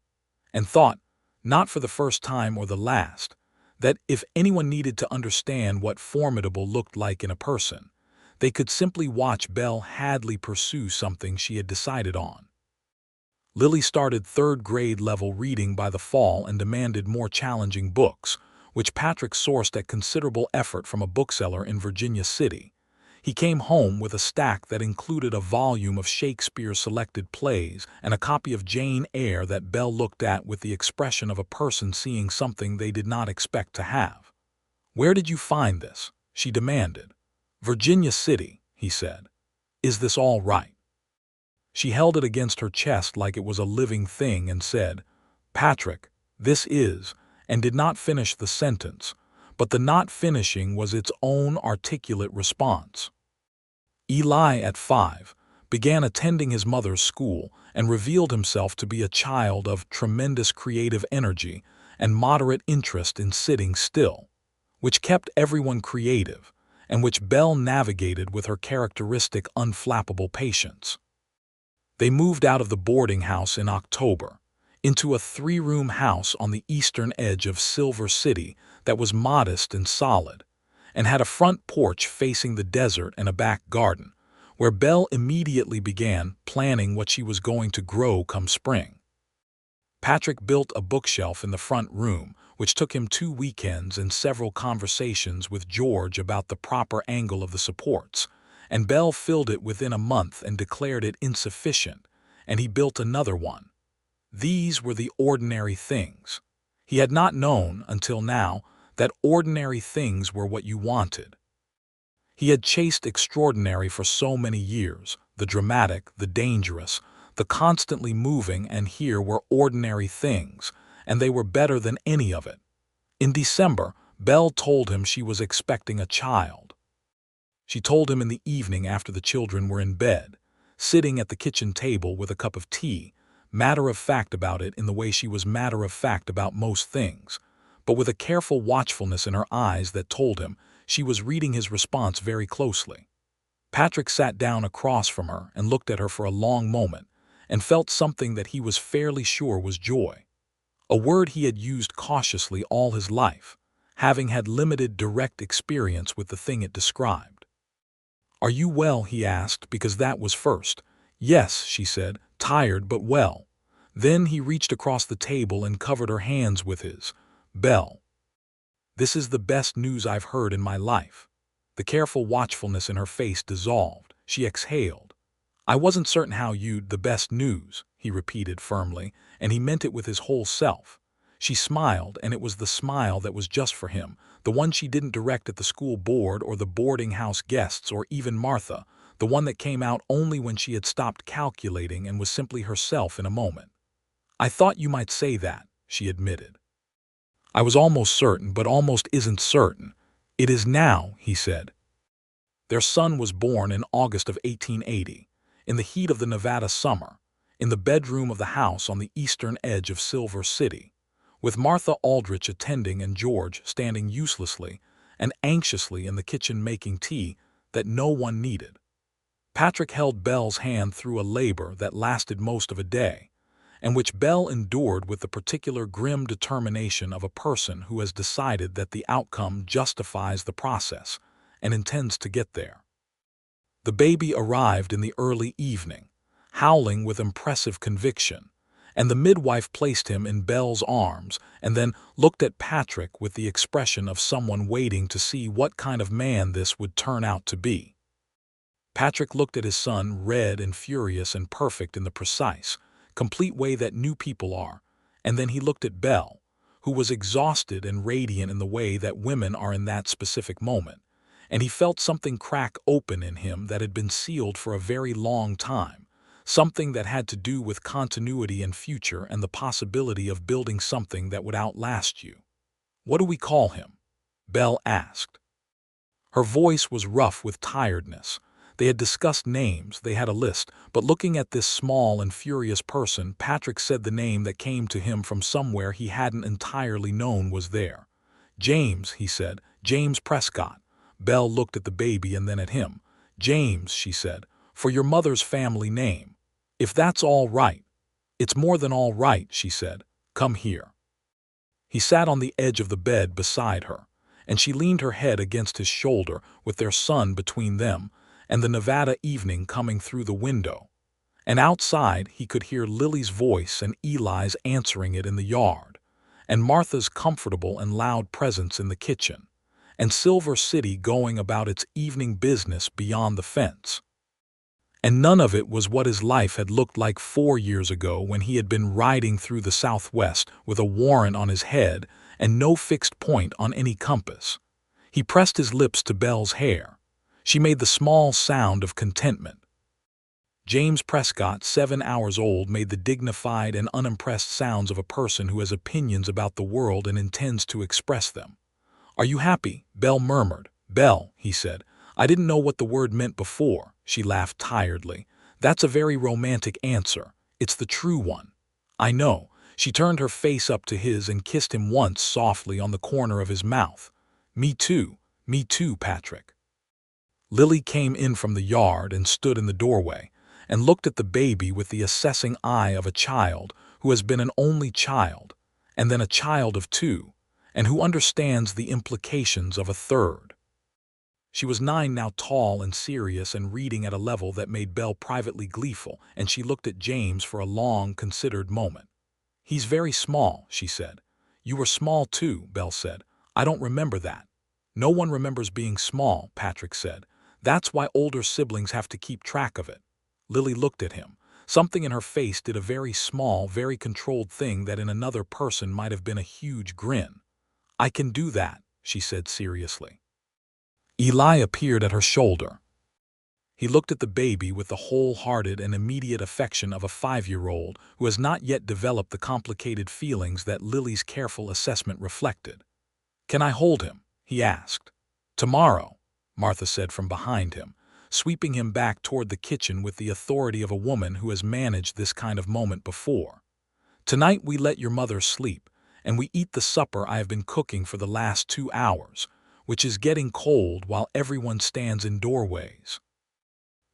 and thought, not for the first time or the last, that if anyone needed to understand what formidable looked like in a person, they could simply watch Belle Hadley pursue something she had decided on. Lily started 3rd grade level reading by the fall and demanded more challenging books, which Patrick sourced at considerable effort from a bookseller in Virginia City. He came home with a stack that included a volume of Shakespeare's selected plays and a copy of Jane Eyre that Belle looked at with the expression of a person seeing something they did not expect to have. "Where did you find this?" she demanded. "Virginia City," he said. "Is this all right?" She held it against her chest like it was a living thing and said, "Patrick, this is," and did not finish the sentence, but the not finishing was its own articulate response. Eli, at 5, began attending his mother's school and revealed himself to be a child of tremendous creative energy and moderate interest in sitting still, which kept everyone creative, and which Belle navigated with her characteristic unflappable patience. They moved out of the boarding house in October, into a three-room house on the eastern edge of Silver City that was modest and solid, and had a front porch facing the desert and a back garden, where Belle immediately began planning what she was going to grow come spring. Patrick built a bookshelf in the front room, which took him 2 weekends and several conversations with George about the proper angle of the supports, and Belle filled it within a month and declared it insufficient, and he built another one. These were the ordinary things. He had not known, until now, that ordinary things were what you wanted. He had chased extraordinary for so many years, the dramatic, the dangerous, the constantly moving, and here were ordinary things, and they were better than any of it. In December, Belle told him she was expecting a child. She told him in the evening after the children were in bed, sitting at the kitchen table with a cup of tea, matter-of-fact about it in the way she was matter-of-fact about most things, but with a careful watchfulness in her eyes that told him she was reading his response very closely. Patrick sat down across from her and looked at her for a long moment, and felt something that he was fairly sure was joy. A word he had used cautiously all his life, having had limited direct experience with the thing it described. "Are you well?" he asked, because that was first. "Yes," she said, "tired but well." Then he reached across the table and covered her hands with his. "Belle, this is the best news I've heard in my life." The careful watchfulness in her face dissolved. She exhaled. "I wasn't certain how you'd the best news," he repeated firmly, and he meant it with his whole self. She smiled, and it was the smile that was just for him, the one she didn't direct at the school board or the boarding house guests or even Martha, the one that came out only when she had stopped calculating and was simply herself in a moment. "I thought you might say that," she admitted. "I was almost certain, but almost isn't certain. It is now," he said. Their son was born in August of 1880, in the heat of the Nevada summer, in the bedroom of the house on the eastern edge of Silver City, with Martha Aldrich attending and George standing uselessly and anxiously in the kitchen making tea that no one needed. Patrick held Belle's hand through a labor that lasted most of a day, and which Belle endured with the particular grim determination of a person who has decided that the outcome justifies the process and intends to get there. The baby arrived in the early evening, howling with impressive conviction, and the midwife placed him in Belle's arms and then looked at Patrick with the expression of someone waiting to see what kind of man this would turn out to be. Patrick looked at his son, red and furious and perfect in the precise, complete way that new people are, and then he looked at Belle, who was exhausted and radiant in the way that women are in that specific moment, and he felt something crack open in him that had been sealed for a very long time, something that had to do with continuity and future and the possibility of building something that would outlast you. "What do we call him?" Belle asked. Her voice was rough with tiredness. They had discussed names, they had a list, but looking at this small and furious person, Patrick said the name that came to him from somewhere he hadn't entirely known was there. "James," he said, "James Prescott." Belle looked at the baby and then at him. "James," she said, "for your mother's family name. If that's all right." "It's more than all right," she said. "Come here." He sat on the edge of the bed beside her, and she leaned her head against his shoulder with their son between them and the Nevada evening coming through the window. And outside he could hear Lily's voice and Eli's answering it in the yard, and Martha's comfortable and loud presence in the kitchen, and Silver City going about its evening business beyond the fence. And none of it was what his life had looked like 4 years ago when he had been riding through the Southwest with a warrant on his head and no fixed point on any compass. He pressed his lips to Belle's hair. She made the small sound of contentment. James Prescott, 7 hours old, made the dignified and unimpressed sounds of a person who has opinions about the world and intends to express them. "Are you happy?" Belle murmured. "Belle," he said, "I didn't know what the word meant before." She laughed tiredly. "That's a very romantic answer. It's the true one." "I know." She turned her face up to his and kissed him once softly on the corner of his mouth. Me too, Patrick." Lily came in from the yard and stood in the doorway and looked at the baby with the assessing eye of a child who has been an only child, and then a child of two, and who understands the implications of a third. She was 9 now, tall and serious and reading at a level that made Belle privately gleeful, and she looked at James for a long, considered moment. "He's very small," she said. "You were small too," Belle said. "I don't remember that." "No one remembers being small," Patrick said. "That's why older siblings have to keep track of it." Lily looked at him. Something in her face did a very small, very controlled thing that in another person might have been a huge grin. "I can do that," she said seriously. Eli appeared at her shoulder. He looked at the baby with the wholehearted and immediate affection of a 5-year-old who has not yet developed the complicated feelings that Lily's careful assessment reflected. "Can I hold him?" he asked. "Tomorrow," Martha said from behind him, sweeping him back toward the kitchen with the authority of a woman who has managed this kind of moment before. "Tonight we let your mother sleep, and we eat the supper I have been cooking for the last 2 hours, which is getting cold while everyone stands in doorways."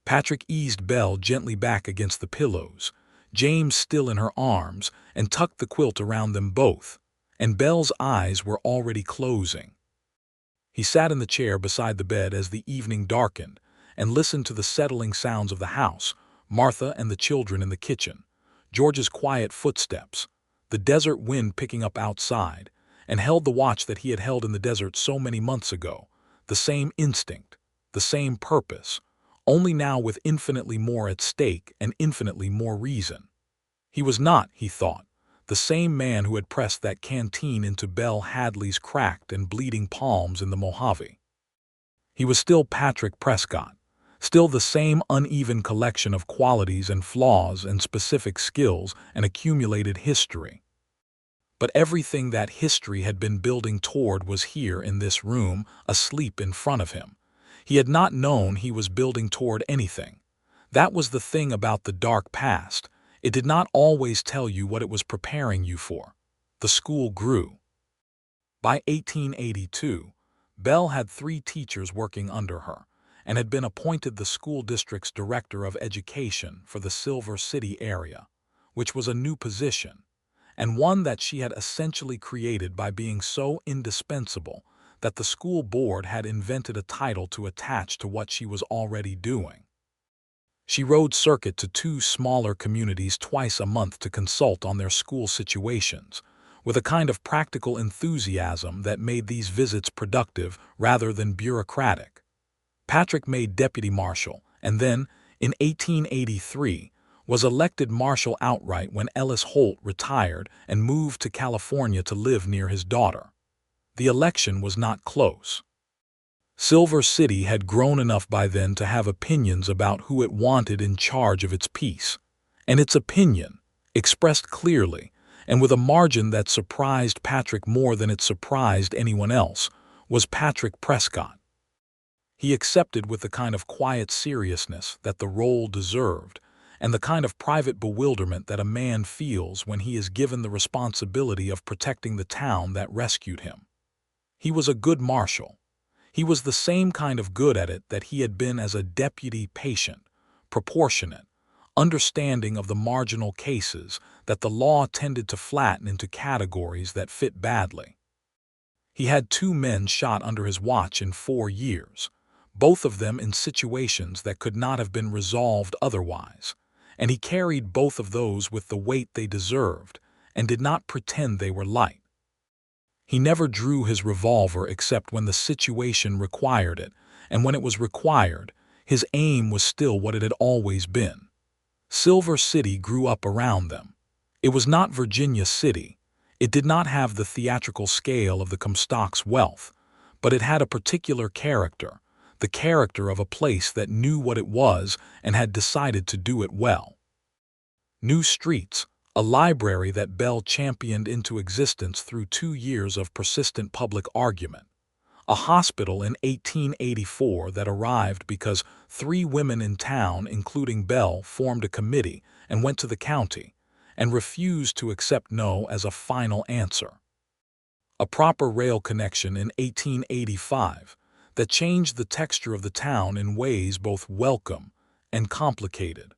Patrick eased Belle gently back against the pillows, James still in her arms, and tucked the quilt around them both, and Belle's eyes were already closing. He sat in the chair beside the bed as the evening darkened, and listened to the settling sounds of the house, Martha and the children in the kitchen, George's quiet footsteps, the desert wind picking up outside, and held the watch that he had held in the desert so many months ago, the same instinct, the same purpose, only now with infinitely more at stake and infinitely more reason. He was not, he thought, the same man who had pressed that canteen into Belle Hadley's cracked and bleeding palms in the Mojave. He was still Patrick Prescott, still the same uneven collection of qualities and flaws and specific skills and accumulated history. But everything that history had been building toward was here in this room, asleep in front of him. He had not known he was building toward anything. That was the thing about the dark past. It did not always tell you what it was preparing you for. The school grew. By 1882, Belle had 3 teachers working under her and had been appointed the school district's director of education for the Silver City area, which was a new position, and one that she had essentially created by being so indispensable that the school board had invented a title to attach to what she was already doing. She rode circuit to 2 smaller communities twice a month to consult on their school situations, with a kind of practical enthusiasm that made these visits productive rather than bureaucratic. Patrick made deputy marshal, and then, in 1883, was elected marshal outright when Ellis Holt retired and moved to California to live near his daughter. The election was not close. Silver City had grown enough by then to have opinions about who it wanted in charge of its peace, and its opinion, expressed clearly, and with a margin that surprised Patrick more than it surprised anyone else, was Patrick Prescott. He accepted with the kind of quiet seriousness that the role deserved, and the kind of private bewilderment that a man feels when he is given the responsibility of protecting the town that rescued him. He was a good marshal. He was the same kind of good at it that he had been as a deputy, patient, proportionate, understanding of the marginal cases that the law tended to flatten into categories that fit badly. He had 2 men shot under his watch in 4 years, both of them in situations that could not have been resolved otherwise, and he carried both of those with the weight they deserved and did not pretend they were light. He never drew his revolver except when the situation required it, and when it was required, his aim was still what it had always been. Silver City grew up around them. It was not Virginia City. It did not have the theatrical scale of the Comstock's wealth, but it had a particular character, the character of a place that knew what it was and had decided to do it well. New streets, a library that Belle championed into existence through 2 years of persistent public argument, a hospital in 1884 that arrived because 3 women in town, including Belle, formed a committee and went to the county and refused to accept no as a final answer. A proper rail connection in 1885 that changed the texture of the town in ways both welcome and complicated.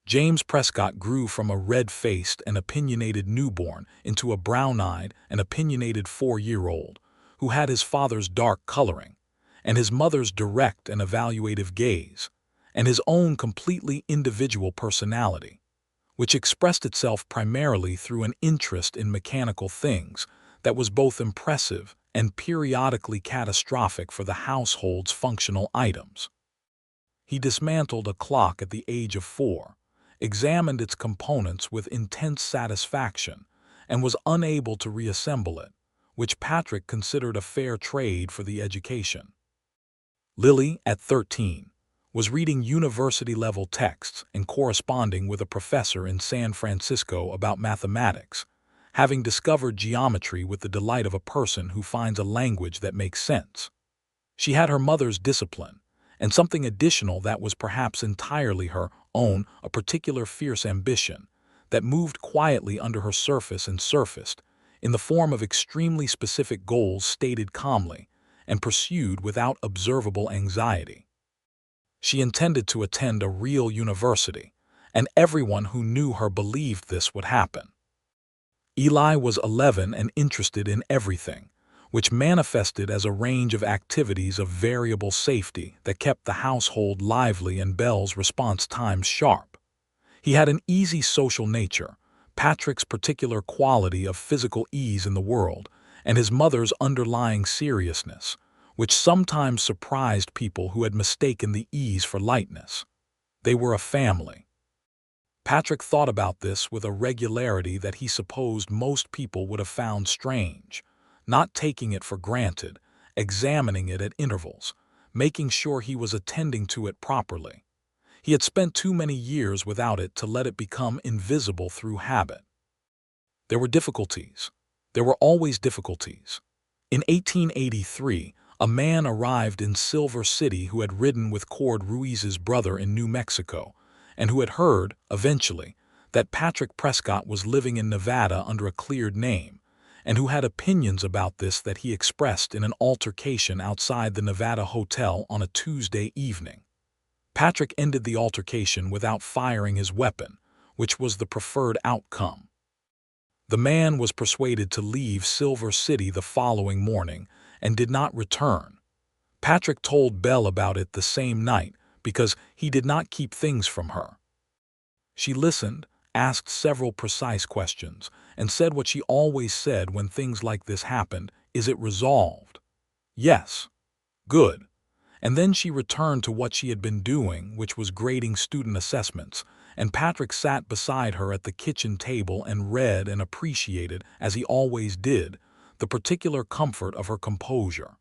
James Prescott grew from a red-faced and opinionated newborn into a brown-eyed and opinionated 4-year-old who had his father's dark coloring, and his mother's direct and evaluative gaze, and his own completely individual personality, which expressed itself primarily through an interest in mechanical things that was both impressive and periodically catastrophic for the household's functional items. He dismantled a clock at the age of 4, examined its components with intense satisfaction, and was unable to reassemble it, which Patrick considered a fair trade for the education. Lily, at 13, was reading university-level texts and corresponding with a professor in San Francisco about mathematics, having discovered geometry with the delight of a person who finds a language that makes sense. She had her mother's discipline, and something additional that was perhaps entirely her own, a particular fierce ambition that moved quietly under her surface and surfaced in the form of extremely specific goals stated calmly and pursued without observable anxiety. She intended to attend a real university, and everyone who knew her believed this would happen. Eli was 11 and interested in everything, which manifested as a range of activities of variable safety that kept the household lively and Belle's response times sharp. He had an easy social nature, Patrick's particular quality of physical ease in the world, and his mother's underlying seriousness, which sometimes surprised people who had mistaken the ease for lightness. They were a family. Patrick thought about this with a regularity that he supposed most people would have found strange, not taking it for granted, examining it at intervals, making sure he was attending to it properly. He had spent too many years without it to let it become invisible through habit. There were difficulties. There were always difficulties. In 1883, a man arrived in Silver City who had ridden with Cord Ruiz's brother in New Mexico, and who had heard, eventually, that Patrick Prescott was living in Nevada under a cleared name, and who had opinions about this that he expressed in an altercation outside the Nevada Hotel on a Tuesday evening. Patrick ended the altercation without firing his weapon, which was the preferred outcome. The man was persuaded to leave Silver City the following morning and did not return. Patrick told Belle about it the same night because he did not keep things from her. She listened, asked several precise questions, and said what she always said when things like this happened: "Is it resolved?" "Yes." "Good." And then she returned to what she had been doing, which was grading student assessments, and Patrick sat beside her at the kitchen table and read and appreciated, as he always did, the particular comfort of her composure.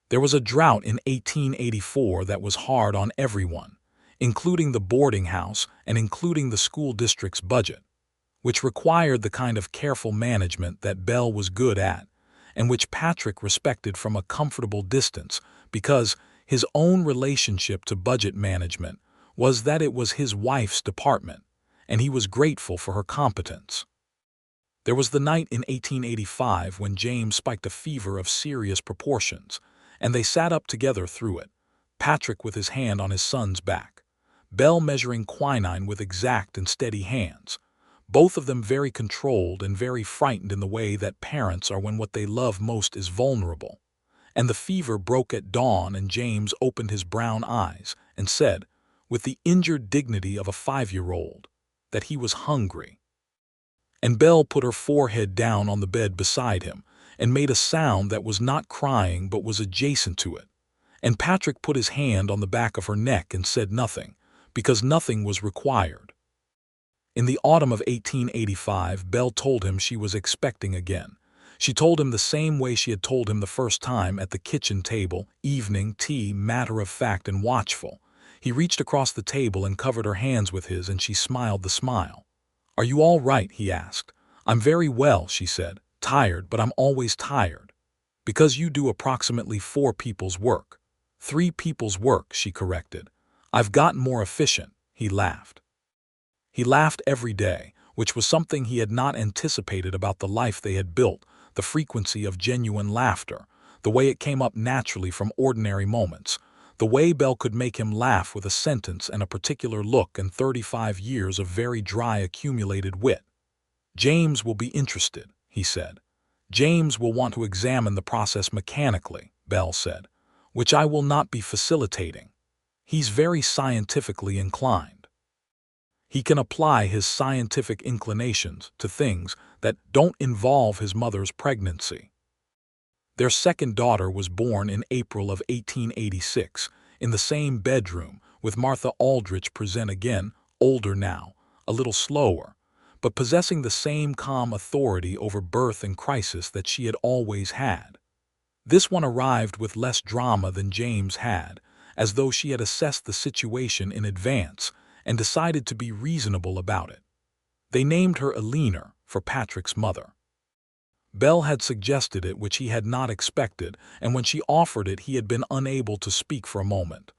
There was a drought in 1884 that was hard on everyone, including the boarding house and including the school district's budget, which required the kind of careful management that Belle was good at, and which Patrick respected from a comfortable distance because his own relationship to budget management was that it was his wife's department, and he was grateful for her competence. There was the night in 1885 when James spiked a fever of serious proportions, and they sat up together through it, Patrick with his hand on his son's back, Belle measuring quinine with exact and steady hands, both of them very controlled and very frightened in the way that parents are when what they love most is vulnerable. And the fever broke at dawn, and James opened his brown eyes and said, with the injured dignity of a 5-year-old, that he was hungry. And Belle put her forehead down on the bed beside him and made a sound that was not crying but was adjacent to it. And Patrick put his hand on the back of her neck and said nothing, because nothing was required. In the autumn of 1885, Belle told him she was expecting again. She told him the same way she had told him the first time at the kitchen table, evening tea, matter of fact and watchful. He reached across the table and covered her hands with his, and she smiled the smile. "Are you all right?" he asked. "I'm very well," she said. "Tired, but I'm always tired." "Because you do approximately 4 people's work." 3 people's work, she corrected. "I've gotten more efficient," he laughed. He laughed every day, which was something he had not anticipated about the life they had built, the frequency of genuine laughter, the way it came up naturally from ordinary moments, the way Belle could make him laugh with a sentence and a particular look and 35 years of very dry accumulated wit. "James will be interested," he said. "James will want to examine the process mechanically," Belle said, "which I will not be facilitating. He's very scientifically inclined. He can apply his scientific inclinations to things that don't involve his mother's pregnancy." Their second daughter was born in April of 1886, in the same bedroom, with Martha Aldrich present again, older now, a little slower, but possessing the same calm authority over birth and crisis that she had always had. This one arrived with less drama than James had, as though she had assessed the situation in advance and decided to be reasonable about it. They named her Eleanor for Patrick's mother. Belle had suggested it, which he had not expected, and when she offered it he had been unable to speak for a moment.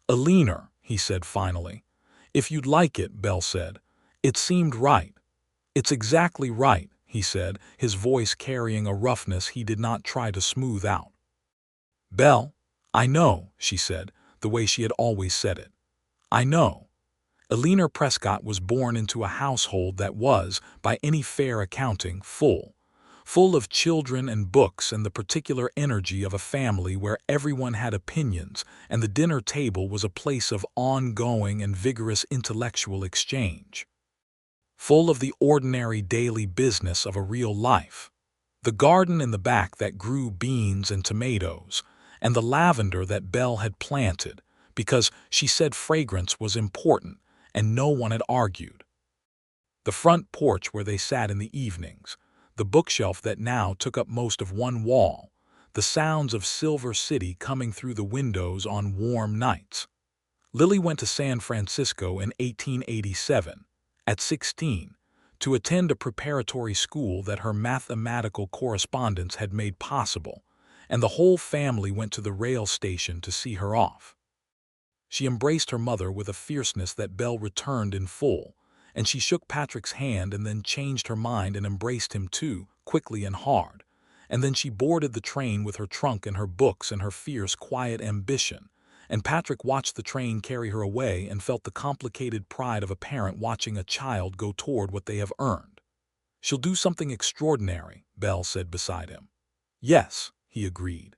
"Eleanor," he said finally. "If you'd like it," Belle said. "It seemed right." "It's exactly right," he said, his voice carrying a roughness he did not try to smooth out. "Belle, I know," she said, the way she had always said it. "I know." Eleanor Prescott was born into a household that was, by any fair accounting, full of children and books and the particular energy of a family where everyone had opinions and the dinner table was a place of ongoing and vigorous intellectual exchange. Full of the ordinary daily business of a real life. The garden in the back that grew beans and tomatoes, and the lavender that Belle had planted, because she said fragrance was important, and no one had argued. The front porch where they sat in the evenings, the bookshelf that now took up most of one wall, the sounds of Silver City coming through the windows on warm nights. Lily went to San Francisco in 1887, at 16, to attend a preparatory school that her mathematical correspondence had made possible, and the whole family went to the rail station to see her off. She embraced her mother with a fierceness that Belle returned in full, and she shook Patrick's hand and then changed her mind and embraced him too, quickly and hard, and then she boarded the train with her trunk and her books and her fierce, quiet ambition, and Patrick watched the train carry her away and felt the complicated pride of a parent watching a child go toward what they have earned. "She'll do something extraordinary," Belle said beside him. "Yes," he agreed.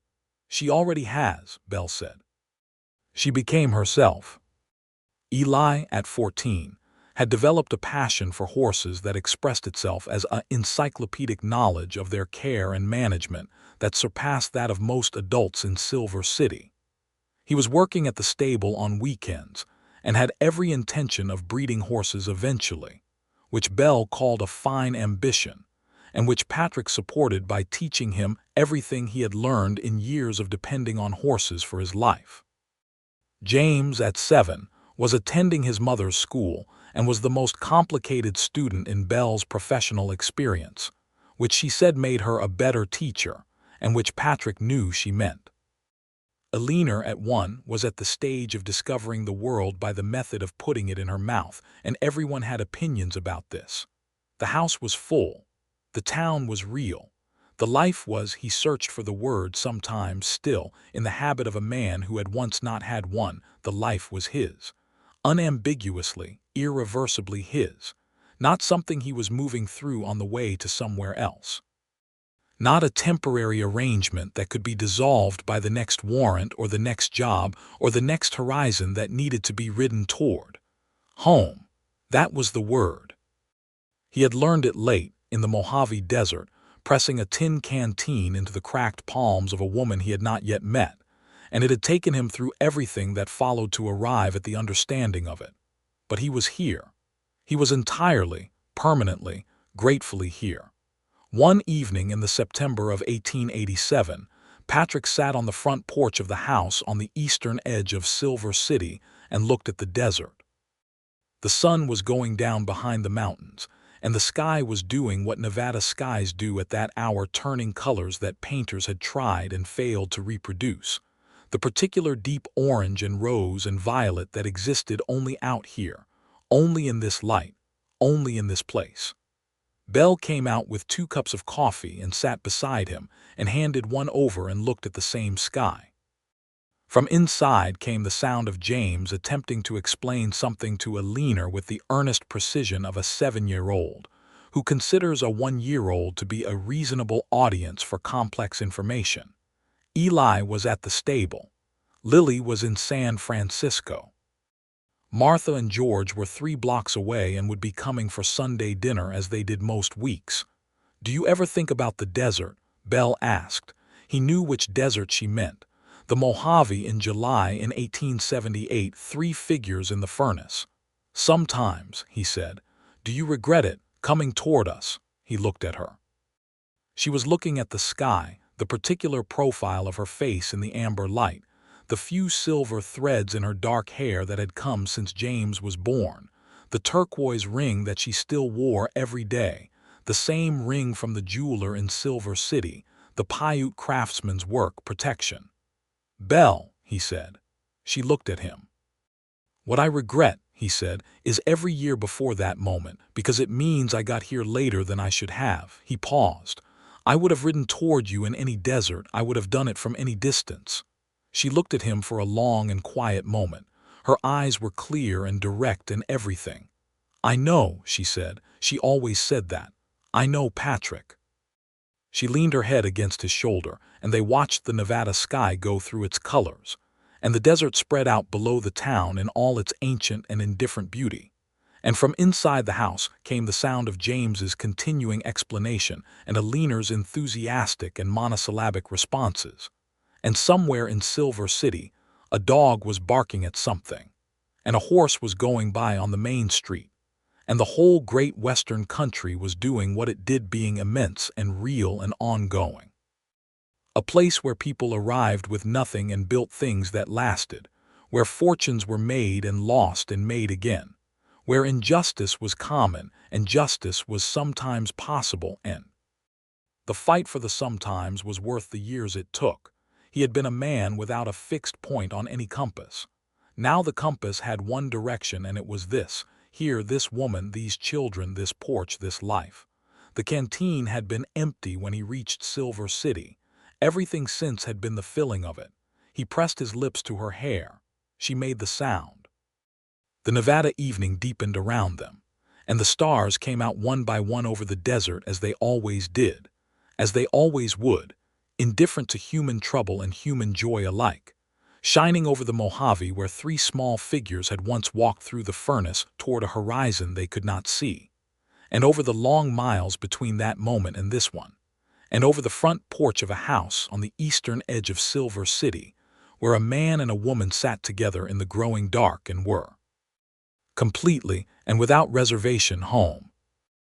"She already has," Belle said. She became herself. Eli, at 14, had developed a passion for horses that expressed itself as an encyclopedic knowledge of their care and management that surpassed that of most adults in Silver City. He was working at the stable on weekends and had every intention of breeding horses eventually, which Belle called a fine ambition, and which Patrick supported by teaching him everything he had learned in years of depending on horses for his life. James, at 7, was attending his mother's school and was the most complicated student in Belle's professional experience, which she said made her a better teacher, and which Patrick knew she meant. Eleanor, at 1, was at the stage of discovering the world by the method of putting it in her mouth, and everyone had opinions about this. The house was full. The town was real. The life was, he searched for the word sometimes still, in the habit of a man who had once not had one, the life was his. Unambiguously, irreversibly his. Not something he was moving through on the way to somewhere else. Not a temporary arrangement that could be dissolved by the next warrant or the next job or the next horizon that needed to be ridden toward. Home. That was the word. He had learned it late, in the Mojave Desert, pressing a tin canteen into the cracked palms of a woman he had not yet met, and it had taken him through everything that followed to arrive at the understanding of it. But he was here. He was entirely, permanently, gratefully here. One evening in the September of 1887, Patrick sat on the front porch of the house on the eastern edge of Silver City and looked at the desert. The sun was going down behind the mountains, and the sky was doing what Nevada skies do at that hour, turning colors that painters had tried and failed to reproduce, the particular deep orange and rose and violet that existed only out here, only in this light, only in this place. Belle came out with 2 cups of coffee and sat beside him and handed one over and looked at the same sky. From inside came the sound of James attempting to explain something to a leaner with the earnest precision of a 7-year-old, who considers a 1-year-old to be a reasonable audience for complex information. Eli was at the stable. Lily was in San Francisco. Martha and George were 3 blocks away and would be coming for Sunday dinner as they did most weeks. "Do you ever think about the desert?" Belle asked. He knew which desert she meant. The Mojave in July in 1878, 3 figures in the furnace. "Sometimes," he said. "Do you regret it, coming toward us?" He looked at her. She was looking at the sky, the particular profile of her face in the amber light, the few silver threads in her dark hair that had come since James was born, the turquoise ring that she still wore every day, the same ring from the jeweler in Silver City, the Paiute craftsman's work protection. "Belle," he said. She looked at him. "What I regret," he said, "is every year before that moment, because it means I got here later than I should have." He paused. "I would have ridden toward you in any desert. I would have done it from any distance." She looked at him for a long and quiet moment. Her eyes were clear and direct in everything. "I know," she said. She always said that. "I know Patrick." She leaned her head against his shoulder, and they watched the Nevada sky go through its colors, and the desert spread out below the town in all its ancient and indifferent beauty. And from inside the house came the sound of James's continuing explanation and Alina's enthusiastic and monosyllabic responses. And somewhere in Silver City, a dog was barking at something, and a horse was going by on the main street, and the whole great western country was doing what it did, being immense and real and ongoing. A place where people arrived with nothing and built things that lasted, where fortunes were made and lost and made again, where injustice was common and justice was sometimes possible, and the fight for the sometimes was worth the years it took. He had been a man without a fixed point on any compass. Now the compass had one direction, and it was this: here, this woman, these children, this porch, this life. The canteen had been empty when he reached Silver City. Everything since had been the filling of it. He pressed his lips to her hair. She made the sound. The Nevada evening deepened around them, and the stars came out one by one over the desert as they always did, as they always would, indifferent to human trouble and human joy alike, shining over the Mojave where 3 small figures had once walked through the furnace toward a horizon they could not see, and over the long miles between that moment and this one, and over the front porch of a house on the eastern edge of Silver City, where a man and a woman sat together in the growing dark and were completely and without reservation home.